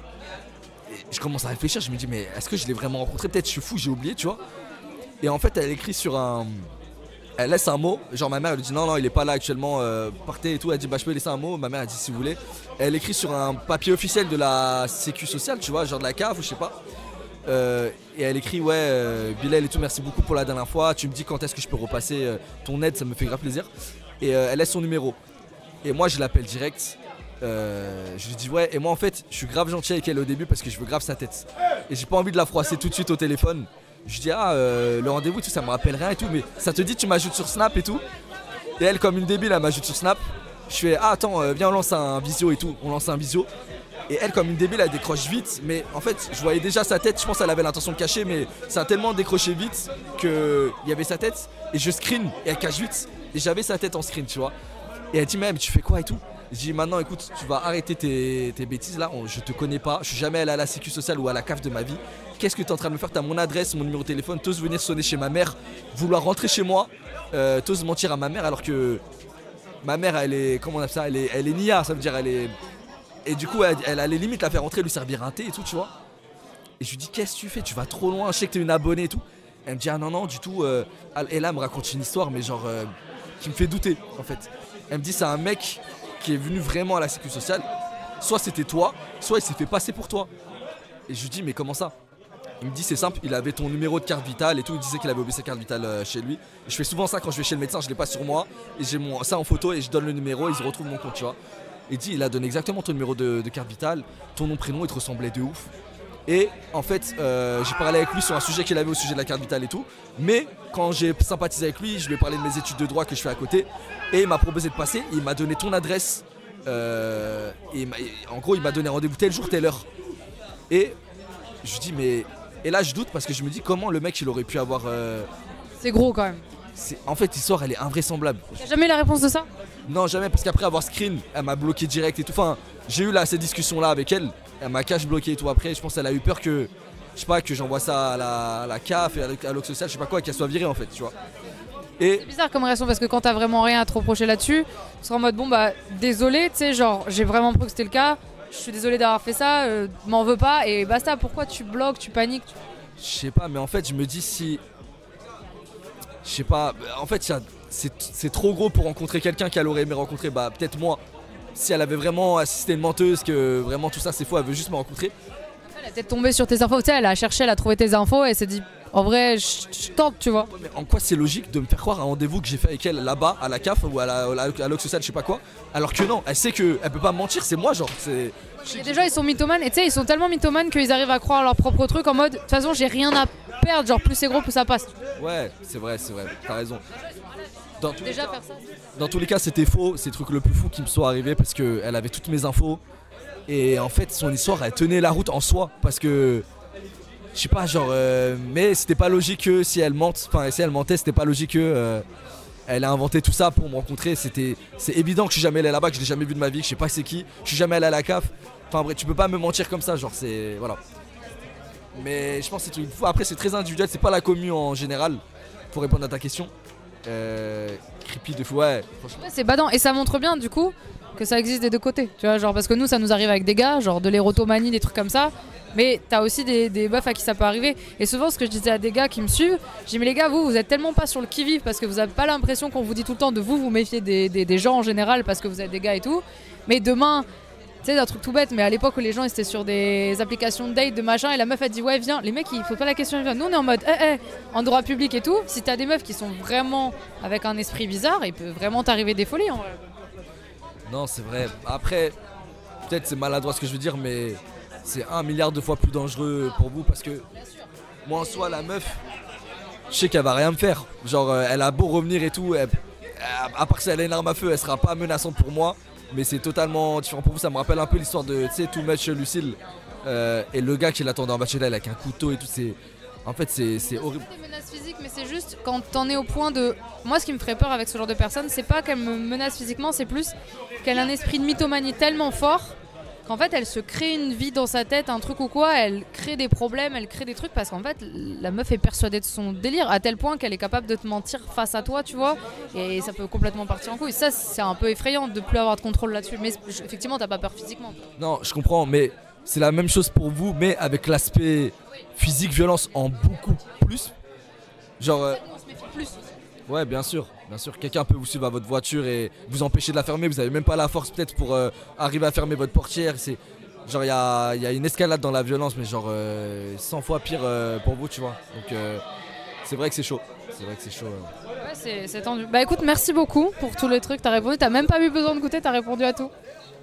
Et je commence à réfléchir, je me dis mais est-ce que je l'ai vraiment rencontré? Peut-être je suis fou, j'ai oublié, tu vois. Et en fait elle écrit sur un... Elle laisse un mot, genre ma mère elle lui dit non il est pas là actuellement, partez et tout. Elle dit bah je peux laisser un mot, ma mère elle dit si vous voulez. Elle écrit sur un papier officiel de la sécu sociale, tu vois, genre de la CAF ou je sais pas. Et elle écrit ouais Bilal et tout, merci beaucoup pour la dernière fois, tu me dis quand est-ce que je peux repasser ton aide, ça me fait grave plaisir. Et elle laisse son numéro. Et moi je l'appelle direct, je lui dis ouais, et moi en fait je suis grave gentil avec elle au début parce que je veux grave sa tête. Et j'ai pas envie de la froisser tout de suite au téléphone. Je dis ah le rendez-vous tout ça me rappelle rien et tout, mais ça te dit tu m'ajoutes sur Snap et tout. Et elle comme une débile elle m'ajoute sur Snap. Je fais ah attends viens on lance un visio et tout, on lance un visio. Et elle comme une débile elle décroche vite, mais en fait je voyais déjà sa tête, je pense qu'elle avait l'intention de cacher, mais ça a tellement décroché vite qu'il y avait sa tête et je screen et elle cache vite et j'avais sa tête en screen, tu vois. Et elle dit même tu fais quoi et tout. Je dis maintenant écoute tu vas arrêter tes bêtises là, je te connais pas, je suis jamais allé à la sécu sociale ou à la CAF de ma vie. Qu'est-ce que tu es en train de me faire? T'as mon adresse, mon numéro de téléphone, t'oses venir sonner chez ma mère, vouloir rentrer chez moi, t'oses mentir à ma mère alors que ma mère elle est, comment on appelle ça, elle est nia, ça veut dire elle est... Et du coup elle a les limites la faire rentrer, lui servir un thé et tout, tu vois. Et je lui dis qu'est-ce que tu fais, tu vas trop loin, je sais que t'es une abonnée et tout. Elle me dit ah non du tout, et là elle me raconte une histoire mais genre qui me fait douter en fait. Elle me dit c'est un mec qui est venu vraiment à la sécu sociale, soit c'était toi, soit il s'est fait passer pour toi. Et je lui dis mais comment ça? Il me dit c'est simple, il avait ton numéro de carte vitale et tout, il disait qu'il avait oublié sa carte vitale chez lui. Je fais souvent ça quand je vais chez le médecin, je l'ai pas sur moi et j'ai ça en photo et je donne le numéro, ils retrouvent mon compte, tu vois. Il dit il a donné exactement ton numéro de carte vitale, ton nom prénom, il te ressemblait de ouf. Et en fait j'ai parlé avec lui sur un sujet qu'il avait au sujet de la carte vitale et tout. Mais quand j'ai sympathisé avec lui, je lui ai parlé de mes études de droit que je fais à côté. Et il m'a proposé de passer, il m'a donné ton adresse. Et en gros il m'a donné rendez-vous tel jour, telle heure. Et je lui dis mais... Et là je doute parce que je me dis comment le mec il aurait pu avoir... C'est gros quand même. En fait l'histoire elle est invraisemblable. T'as jamais eu la réponse de ça? Non jamais, parce qu'après avoir screen, elle m'a bloqué direct et tout. Enfin j'ai eu là cette discussion là avec elle. Elle m'a cash bloqué et tout après. Je pense qu'elle a eu peur que... Je sais pas, que j'envoie ça à la CAF et à l'Oc social, je sais pas quoi, qu'elle soit virée en fait, tu vois. Et C'est bizarre comme réaction parce que quand t'as vraiment rien à te reprocher là-dessus, tu seras en mode bon bah désolé, tu sais, genre j'ai vraiment cru que c'était le cas, je suis désolé d'avoir fait ça, m'en veux pas et basta, pourquoi tu bloques, tu paniques je sais pas, mais en fait, je me dis si. Je sais pas, en fait, c'est trop gros pour rencontrer quelqu'un qu'elle aurait aimé rencontrer. Bah, peut-être moi. Si elle avait vraiment assisté une menteuse, que vraiment tout ça c'est faux, elle veut juste me rencontrer. Elle est peut-être tombée sur tes infos, tu sais, elle a cherché, elle a trouvé tes infos et elle s'est dit en vrai, je tente, tu vois. Ouais, mais en quoi c'est logique de me faire croire à un rendez-vous que j'ai fait avec elle là-bas, à la CAF ou à l'Ox-Social, je sais pas quoi, alors que non, elle sait qu'elle peut pas me mentir, c'est moi, genre, c'est. Et déjà, ils sont mythomanes et tu sais, ils sont tellement mythomanes qu'ils arrivent à croire leur propre truc en mode de toute façon, j'ai rien à perdre, genre plus c'est gros, plus ça passe. Ouais, c'est vrai, t'as raison. Déjà faire ça. Dans tous les cas, c'était faux, c'est le truc le plus fou qui me soit arrivé parce qu'elle avait toutes mes infos. Et en fait, son histoire, elle tenait la route en soi. Parce que, je sais pas, genre, mais c'était pas logique que si elle mente, enfin, si elle mentait, c'était pas logique que elle a inventé tout ça pour me rencontrer. C'est évident que je suis jamais allé là-bas, que je l'ai jamais vu de ma vie, que je sais pas c'est qui, je suis jamais allé à la CAF. Enfin, bref, tu peux pas me mentir comme ça, genre, c'est. Voilà. Mais je pense que c'est une fois. Après, c'est très individuel, c'est pas la commu en général, pour répondre à ta question. Creepy de fou, ouais, franchement. Ouais, c'est badant et ça montre bien du coup que ça existe des deux côtés, tu vois, genre parce que nous ça nous arrive avec des gars, genre de l'érotomanie, des trucs comme ça, mais t'as aussi des meufs à qui ça peut arriver. Et souvent ce que je disais à des gars qui me suivent, je dis mais les gars, vous êtes tellement pas sur le qui-vive parce que vous avez pas l'impression qu'on vous dit tout le temps de vous méfier des gens en général parce que vous êtes des gars et tout, mais demain, tu sais, un truc tout bête, mais à l'époque où les gens étaient sur des applications de date, de machin, et la meuf elle dit ouais viens, les mecs ils faut pas la question, viens. Nous on est en mode en droit public et tout, si t'as des meufs qui sont vraiment avec un esprit bizarre, il peut vraiment t'arriver des folies en vrai. Non, c'est vrai. Après, peut-être c'est maladroit ce que je veux dire, mais c'est 1 milliard de fois plus dangereux pour vous parce que moi en soi, la meuf, je sais qu'elle va rien me faire. Genre, elle a beau revenir et tout, à part si elle a une arme à feu, elle sera pas menaçante pour moi. Mais c'est totalement différent pour vous. Ça me rappelle un peu l'histoire de, tu sais, Too Much Lucille et le gars qui l'attendait en bachelor avec un couteau et tout. En fait, c'est horrible. C'est des menaces physiques, mais c'est juste quand t'en es au point de. Moi, ce qui me ferait peur avec ce genre de personne, c'est pas qu'elle me menace physiquement, c'est plus qu'elle a un esprit de mythomanie tellement fort qu'en fait, elle se crée une vie dans sa tête, un truc ou quoi. Elle crée des problèmes, elle crée des trucs parce qu'en fait, la meuf est persuadée de son délire à tel point qu'elle est capable de te mentir face à toi, tu vois. Et ça peut complètement partir en couille. Ça, c'est un peu effrayant de plus avoir de contrôle là-dessus. Mais effectivement, t'as pas peur physiquement. Non, je comprends, mais c'est la même chose pour vous, mais avec l'aspect physique, violence en beaucoup plus. Genre. On se méfie plus. Ouais, bien sûr. Quelqu'un peut vous suivre à votre voiture et vous empêcher de la fermer. Vous avez même pas la force peut-être pour arriver à fermer votre portière. C'est genre il y a une escalade dans la violence, mais genre 100 fois pire pour vous, tu vois. Donc c'est vrai que c'est chaud. Ouais, c'est tendu. Bah écoute, merci beaucoup pour tous les trucs. T'as répondu. T'as même pas eu besoin de goûter. T'as répondu à tout.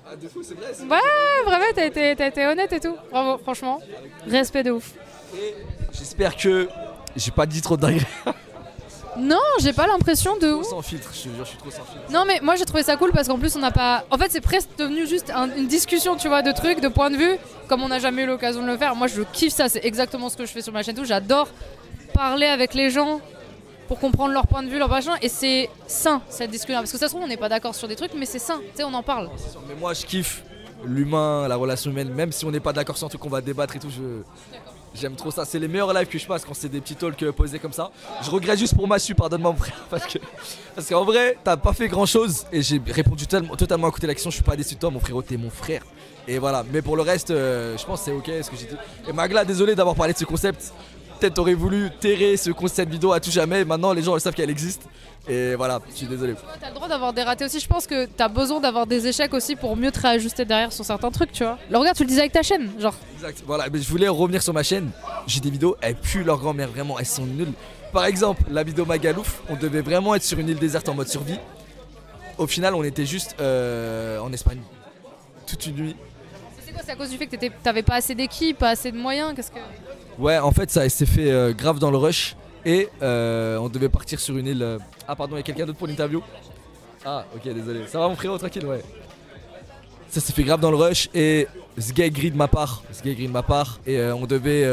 Ah, de fou, c'est vrai. Ouais, vraiment, t'as été honnête et tout. Bravo, franchement. Respect de ouf. Et j'espère que j'ai pas dit trop de dingueries. Non, j'ai pas l'impression de Trop ouf. sans filtre, je te jure, je suis trop sans filtre. Non, mais moi j'ai trouvé ça cool parce qu'en plus on n'a pas. En fait, c'est presque devenu juste une discussion, tu vois, de trucs, de points de vue, comme on n'a jamais eu l'occasion de le faire. Moi je kiffe ça, c'est exactement ce que je fais sur ma chaîne tout. J'adore parler avec les gens pour comprendre leur point de vue, leur machin, et c'est sain cette discussion. Parce que ça se trouve, on n'est pas d'accord sur des trucs, mais c'est sain, tu sais, on en parle. Mais moi je kiffe l'humain, la relation humaine, même si on n'est pas d'accord sur un truc qu'on va débattre et tout, j'aime trop ça. C'est les meilleurs lives que je passe quand c'est des petits talks posés comme ça. Je regrette juste pour Massu, pardonne-moi mon frère, parce qu'en vrai, t'as pas fait grand chose et j'ai répondu totalement à côté de la question. Je suis pas déçu de toi, mon frérot, t'es mon frère. Et voilà, mais pour le reste, je pense que c'est ok ce que j'ai dit. Et Magla, désolé d'avoir parlé de ce concept. Peut-être t'aurais voulu terrer ce concept vidéo à tout jamais. Maintenant, les gens ils savent qu'elle existe. Et voilà, je suis désolé. T'as le droit d'avoir des ratés aussi. Je pense que t'as besoin d'avoir des échecs aussi pour mieux te réajuster derrière sur certains trucs, tu vois. Le regarde, tu le disais avec ta chaîne, genre. Exact, voilà, mais je voulais revenir sur ma chaîne. J'ai des vidéos, elles puent leur grand-mère, vraiment, elles sont nulles. Par exemple, la vidéo Magalouf, on devait vraiment être sur une île déserte en mode survie. Au final, on était juste en Espagne, toute une nuit. C'est quoi, c'est à cause du fait que t'avais pas assez d'équipe, pas assez de moyens, qu'est-ce que. Ouais, en fait, ça s'est fait grave dans le rush. Et on devait partir sur une île. Ah, pardon, il y a quelqu'un d'autre pour l'interview. Ah, ok, désolé. Ça va, mon frérot, tranquille, ouais. Ça s'est fait grave dans le rush. Et ce gars est gris de ma part. Et on devait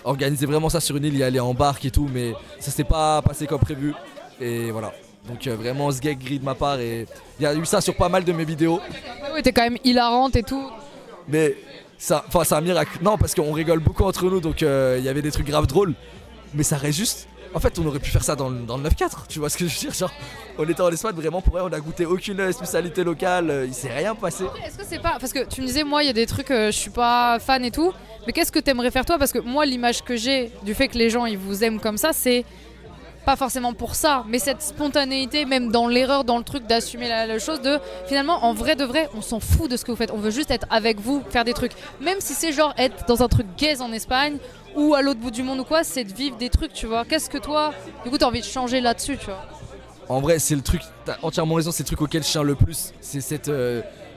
organiser vraiment ça sur une île, y aller en barque et tout. Mais ça s'est pas passé comme prévu. Et voilà. Donc vraiment, ce gars est gris de ma part. Et il y a eu ça sur pas mal de mes vidéos. Ouais, t'es quand même hilarante et tout. Mais ça, c'est un miracle. Non, parce qu'on rigole beaucoup entre nous. Donc il y avait des trucs grave drôles. Mais ça reste juste En fait, on aurait pu faire ça dans le 9-4, tu vois ce que je veux dire, genre, on était en Espagne, vraiment, pour rien, on a goûté aucune spécialité locale, il s'est rien passé. Est-ce que c'est pas... Parce que tu me disais, moi, il y a des trucs, je suis pas fan et tout, mais qu'est-ce que t'aimerais faire toi? Parce que moi, l'image que j'ai du fait que les gens, ils vous aiment comme ça, c'est pas forcément pour ça, mais cette spontanéité, même dans l'erreur, dans le truc d'assumer la chose, de finalement, en vrai de vrai, on s'en fout de ce que vous faites, on veut juste être avec vous, faire des trucs. Même si c'est genre être dans un truc gaze en Espagne, ou à l'autre bout du monde ou quoi, c'est de vivre des trucs, tu vois. Qu'est-ce que toi, du coup, t'as envie de changer là-dessus, tu vois? En vrai, c'est le truc, t'as entièrement raison, c'est le truc auquel je tiens le plus, c'est cette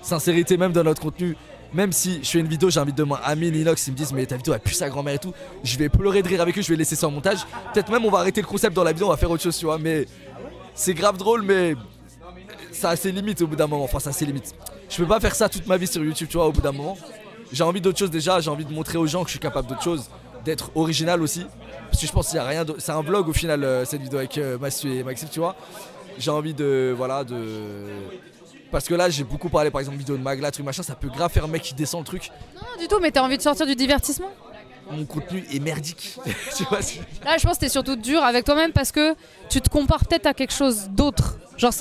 sincérité même dans notre contenu. Même si je fais une vidéo, j'invite demain Amine, Inox, ils me disent mais ta vidéo elle pue sa grand-mère et tout, je vais pleurer de rire avec eux, je vais laisser ça en montage. Peut-être même on va arrêter le concept dans la vidéo, on va faire autre chose, tu vois, mais c'est grave drôle, mais ça a ses limites au bout d'un moment, enfin ça a ses limites. Je peux pas faire ça toute ma vie sur YouTube, tu vois, au bout d'un moment. J'ai envie d'autre chose déjà, j'ai envie de montrer aux gens que je suis capable d'autre chose, d'être original aussi. Parce que je pense qu'il y a rien d'autre, c'est un vlog au final cette vidéo avec Massu et Maxime, tu vois. J'ai envie de, voilà, de... Parce que là j'ai beaucoup parlé par exemple vidéo de Magla, truc machin, ça peut grave faire un mec qui descend le truc. Non, du tout, mais t'as envie de sortir du divertissement? Mon contenu est merdique. Tu vois, là je pense que t'es surtout dur avec toi-même parce que tu te compares peut-être à quelque chose d'autre. Genre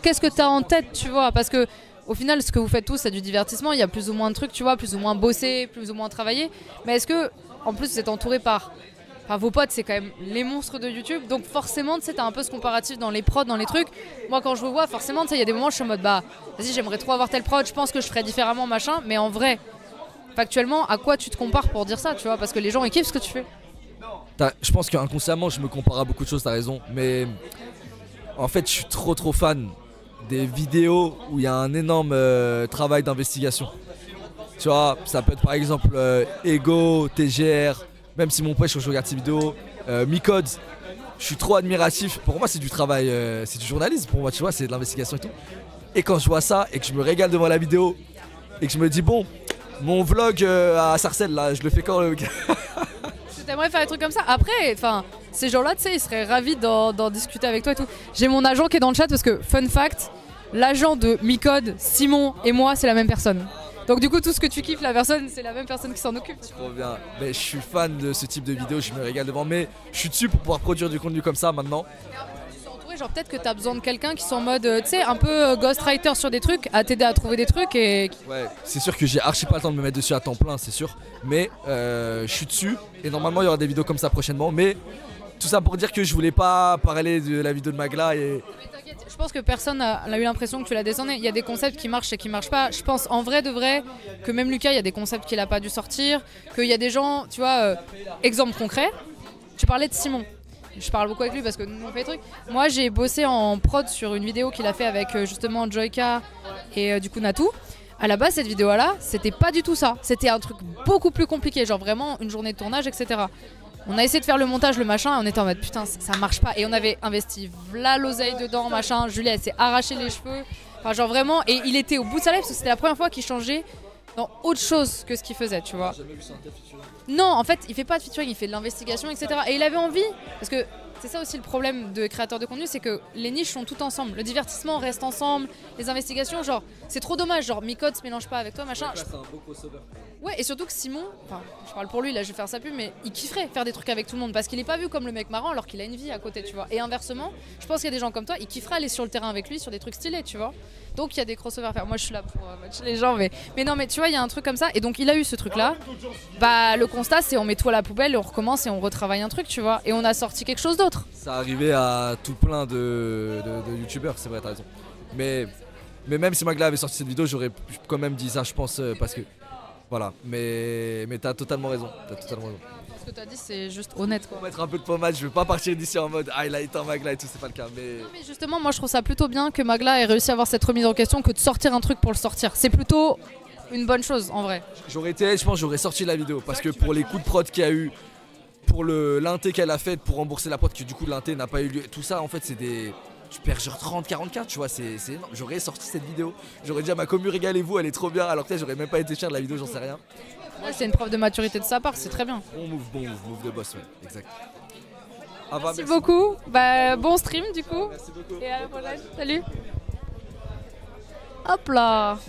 qu'est-ce que t'as en tête, tu vois? Parce que au final ce que vous faites tous c'est du divertissement, il y a plus ou moins de trucs, tu vois, plus ou moins bossé, plus ou moins travaillé. Mais est-ce que en plus vous êtes entouré par... Enfin, vos potes, c'est quand même les monstres de YouTube, donc forcément, tu sais, t'as un peu ce comparatif dans les prods, dans les trucs. Moi, quand je vous vois, forcément, tu sais, il y a des moments où je suis en mode, bah, vas-y, j'aimerais trop avoir tel prod, je pense que je ferais différemment, machin, mais en vrai, factuellement, à quoi tu te compares pour dire ça, tu vois? Parce que les gens, ils kiffent ce que tu fais. Je pense qu'inconsciemment, je me compare à beaucoup de choses, t'as raison, mais en fait, je suis trop fan des vidéos où il y a un énorme travail d'investigation. Tu vois, ça peut être par exemple Ego, TGR. Même si mon pote, quand je regarde ces vidéos, Micode, je suis trop admiratif. Pour moi, c'est du travail, c'est du journalisme. Pour moi, tu vois, c'est de l'investigation et tout. Et quand je vois ça et que je me régale devant la vidéo et que je me dis, bon, mon vlog à Sarcelles, là, je le fais quand le gars? T'aimerais faire des trucs comme ça? Après, enfin, ces gens-là, tu sais, ils seraient ravis d'en discuter avec toi et tout. J'ai mon agent qui est dans le chat parce que, fun fact, l'agent de Micode, Simon et moi, c'est la même personne. Donc du coup tout ce que tu kiffes la personne c'est la même personne qui s'en occupe. Trop bien, mais je suis fan de ce type de vidéo, je me régale devant, mais je suis dessus pour pouvoir produire du contenu comme ça maintenant. Tu es entouré, genre peut-être que t'as besoin de quelqu'un qui soit en mode, tu sais, un peu ghostwriter sur des trucs, à t'aider à trouver des trucs et... Ouais, c'est sûr que j'ai archi pas le temps de me mettre dessus à temps plein, c'est sûr, mais je suis dessus et normalement il y aura des vidéos comme ça prochainement, mais tout ça pour dire que je voulais pas parler de la vidéo de Magla et... Je pense que personne n'a eu l'impression que tu l'as descendu. Il y a des concepts qui marchent et qui marchent pas. Je pense en vrai de vrai que même Lucas, il y a des concepts qu'il a pas dû sortir. Qu'il y a des gens, tu vois, exemple concret, tu parlais de Simon. Je parle beaucoup avec lui parce que nous on fait des trucs. Moi j'ai bossé en prod sur une vidéo qu'il a fait avec justement Joyka et du coup Natou. À la base cette vidéo là, c'était pas du tout ça. C'était un truc beaucoup plus compliqué, genre vraiment une journée de tournage, etc. On a essayé de faire le montage, le machin, et on était en mode putain, ça marche pas. Et on avait investi v'là l'oseille dedans, machin. Julie, elle s'est arraché les cheveux. Enfin, genre vraiment. Et il était au bout de sa life parce que c'était la première fois qu'il changeait dans autre chose que ce qu'il faisait, tu vois. Non, en fait, il fait pas de featuring, il fait de l'investigation, etc. Et il avait envie, parce que c'est ça aussi le problème de créateurs de contenu, c'est que les niches sont toutes ensemble. Le divertissement reste ensemble, les investigations, genre, c'est trop dommage. Genre, Micode se mélange pas avec toi, machin. C'est un beau crossover. Ouais, et surtout que Simon, enfin, je parle pour lui, là je vais faire sa pub, mais il kifferait faire des trucs avec tout le monde parce qu'il est pas vu comme le mec marrant alors qu'il a une vie à côté, tu vois. Et inversement, je pense qu'il y a des gens comme toi, ils kifferaient aller sur le terrain avec lui sur des trucs stylés, tu vois. Donc il y a des crossovers à faire. Moi je suis là pour matcher les gens, mais non, mais tu vois, il y a un truc comme ça. Et donc il a eu ce truc là. Bah, le constat, c'est on met tout à la poubelle, on recommence et on retravaille un truc, tu vois. Et on a sorti quelque chose d'autre. Ça arrivait à tout plein de youtubeurs, c'est vrai, t'as raison. Mais même si Magla avait sorti cette vidéo, j'aurais quand même dit ça, je pense, parce que. Voilà, mais t'as totalement raison. Ce que t'as dit, c'est juste honnête, quoi. Pour mettre un peu de pommade, je veux pas partir d'ici en mode highlighter Magla et tout, c'est pas le cas. Non, mais justement, moi je trouve ça plutôt bien que Magla ait réussi à avoir cette remise en question que de sortir un truc pour le sortir. C'est plutôt une bonne chose en vrai. Je pense j'aurais sorti la vidéo parce que pour les coups de prod qu'il y a eu, pour l'inté qu'elle a fait pour rembourser la prod, que du coup l'inté n'a pas eu lieu, tout ça en fait c'est des... Tu perds genre 30-44, tu vois, c'est énorme. J'aurais sorti cette vidéo, j'aurais dit à ma commu régalez-vous, elle est trop bien, alors que j'aurais même pas été cher de la vidéo, j'en sais rien. Ouais, c'est une preuve de maturité de sa part, c'est très bien. Bon move de boss, ouais, exact. Merci beaucoup, bah, bon stream du coup. Merci beaucoup. Et à la prochaine, salut. Hop là.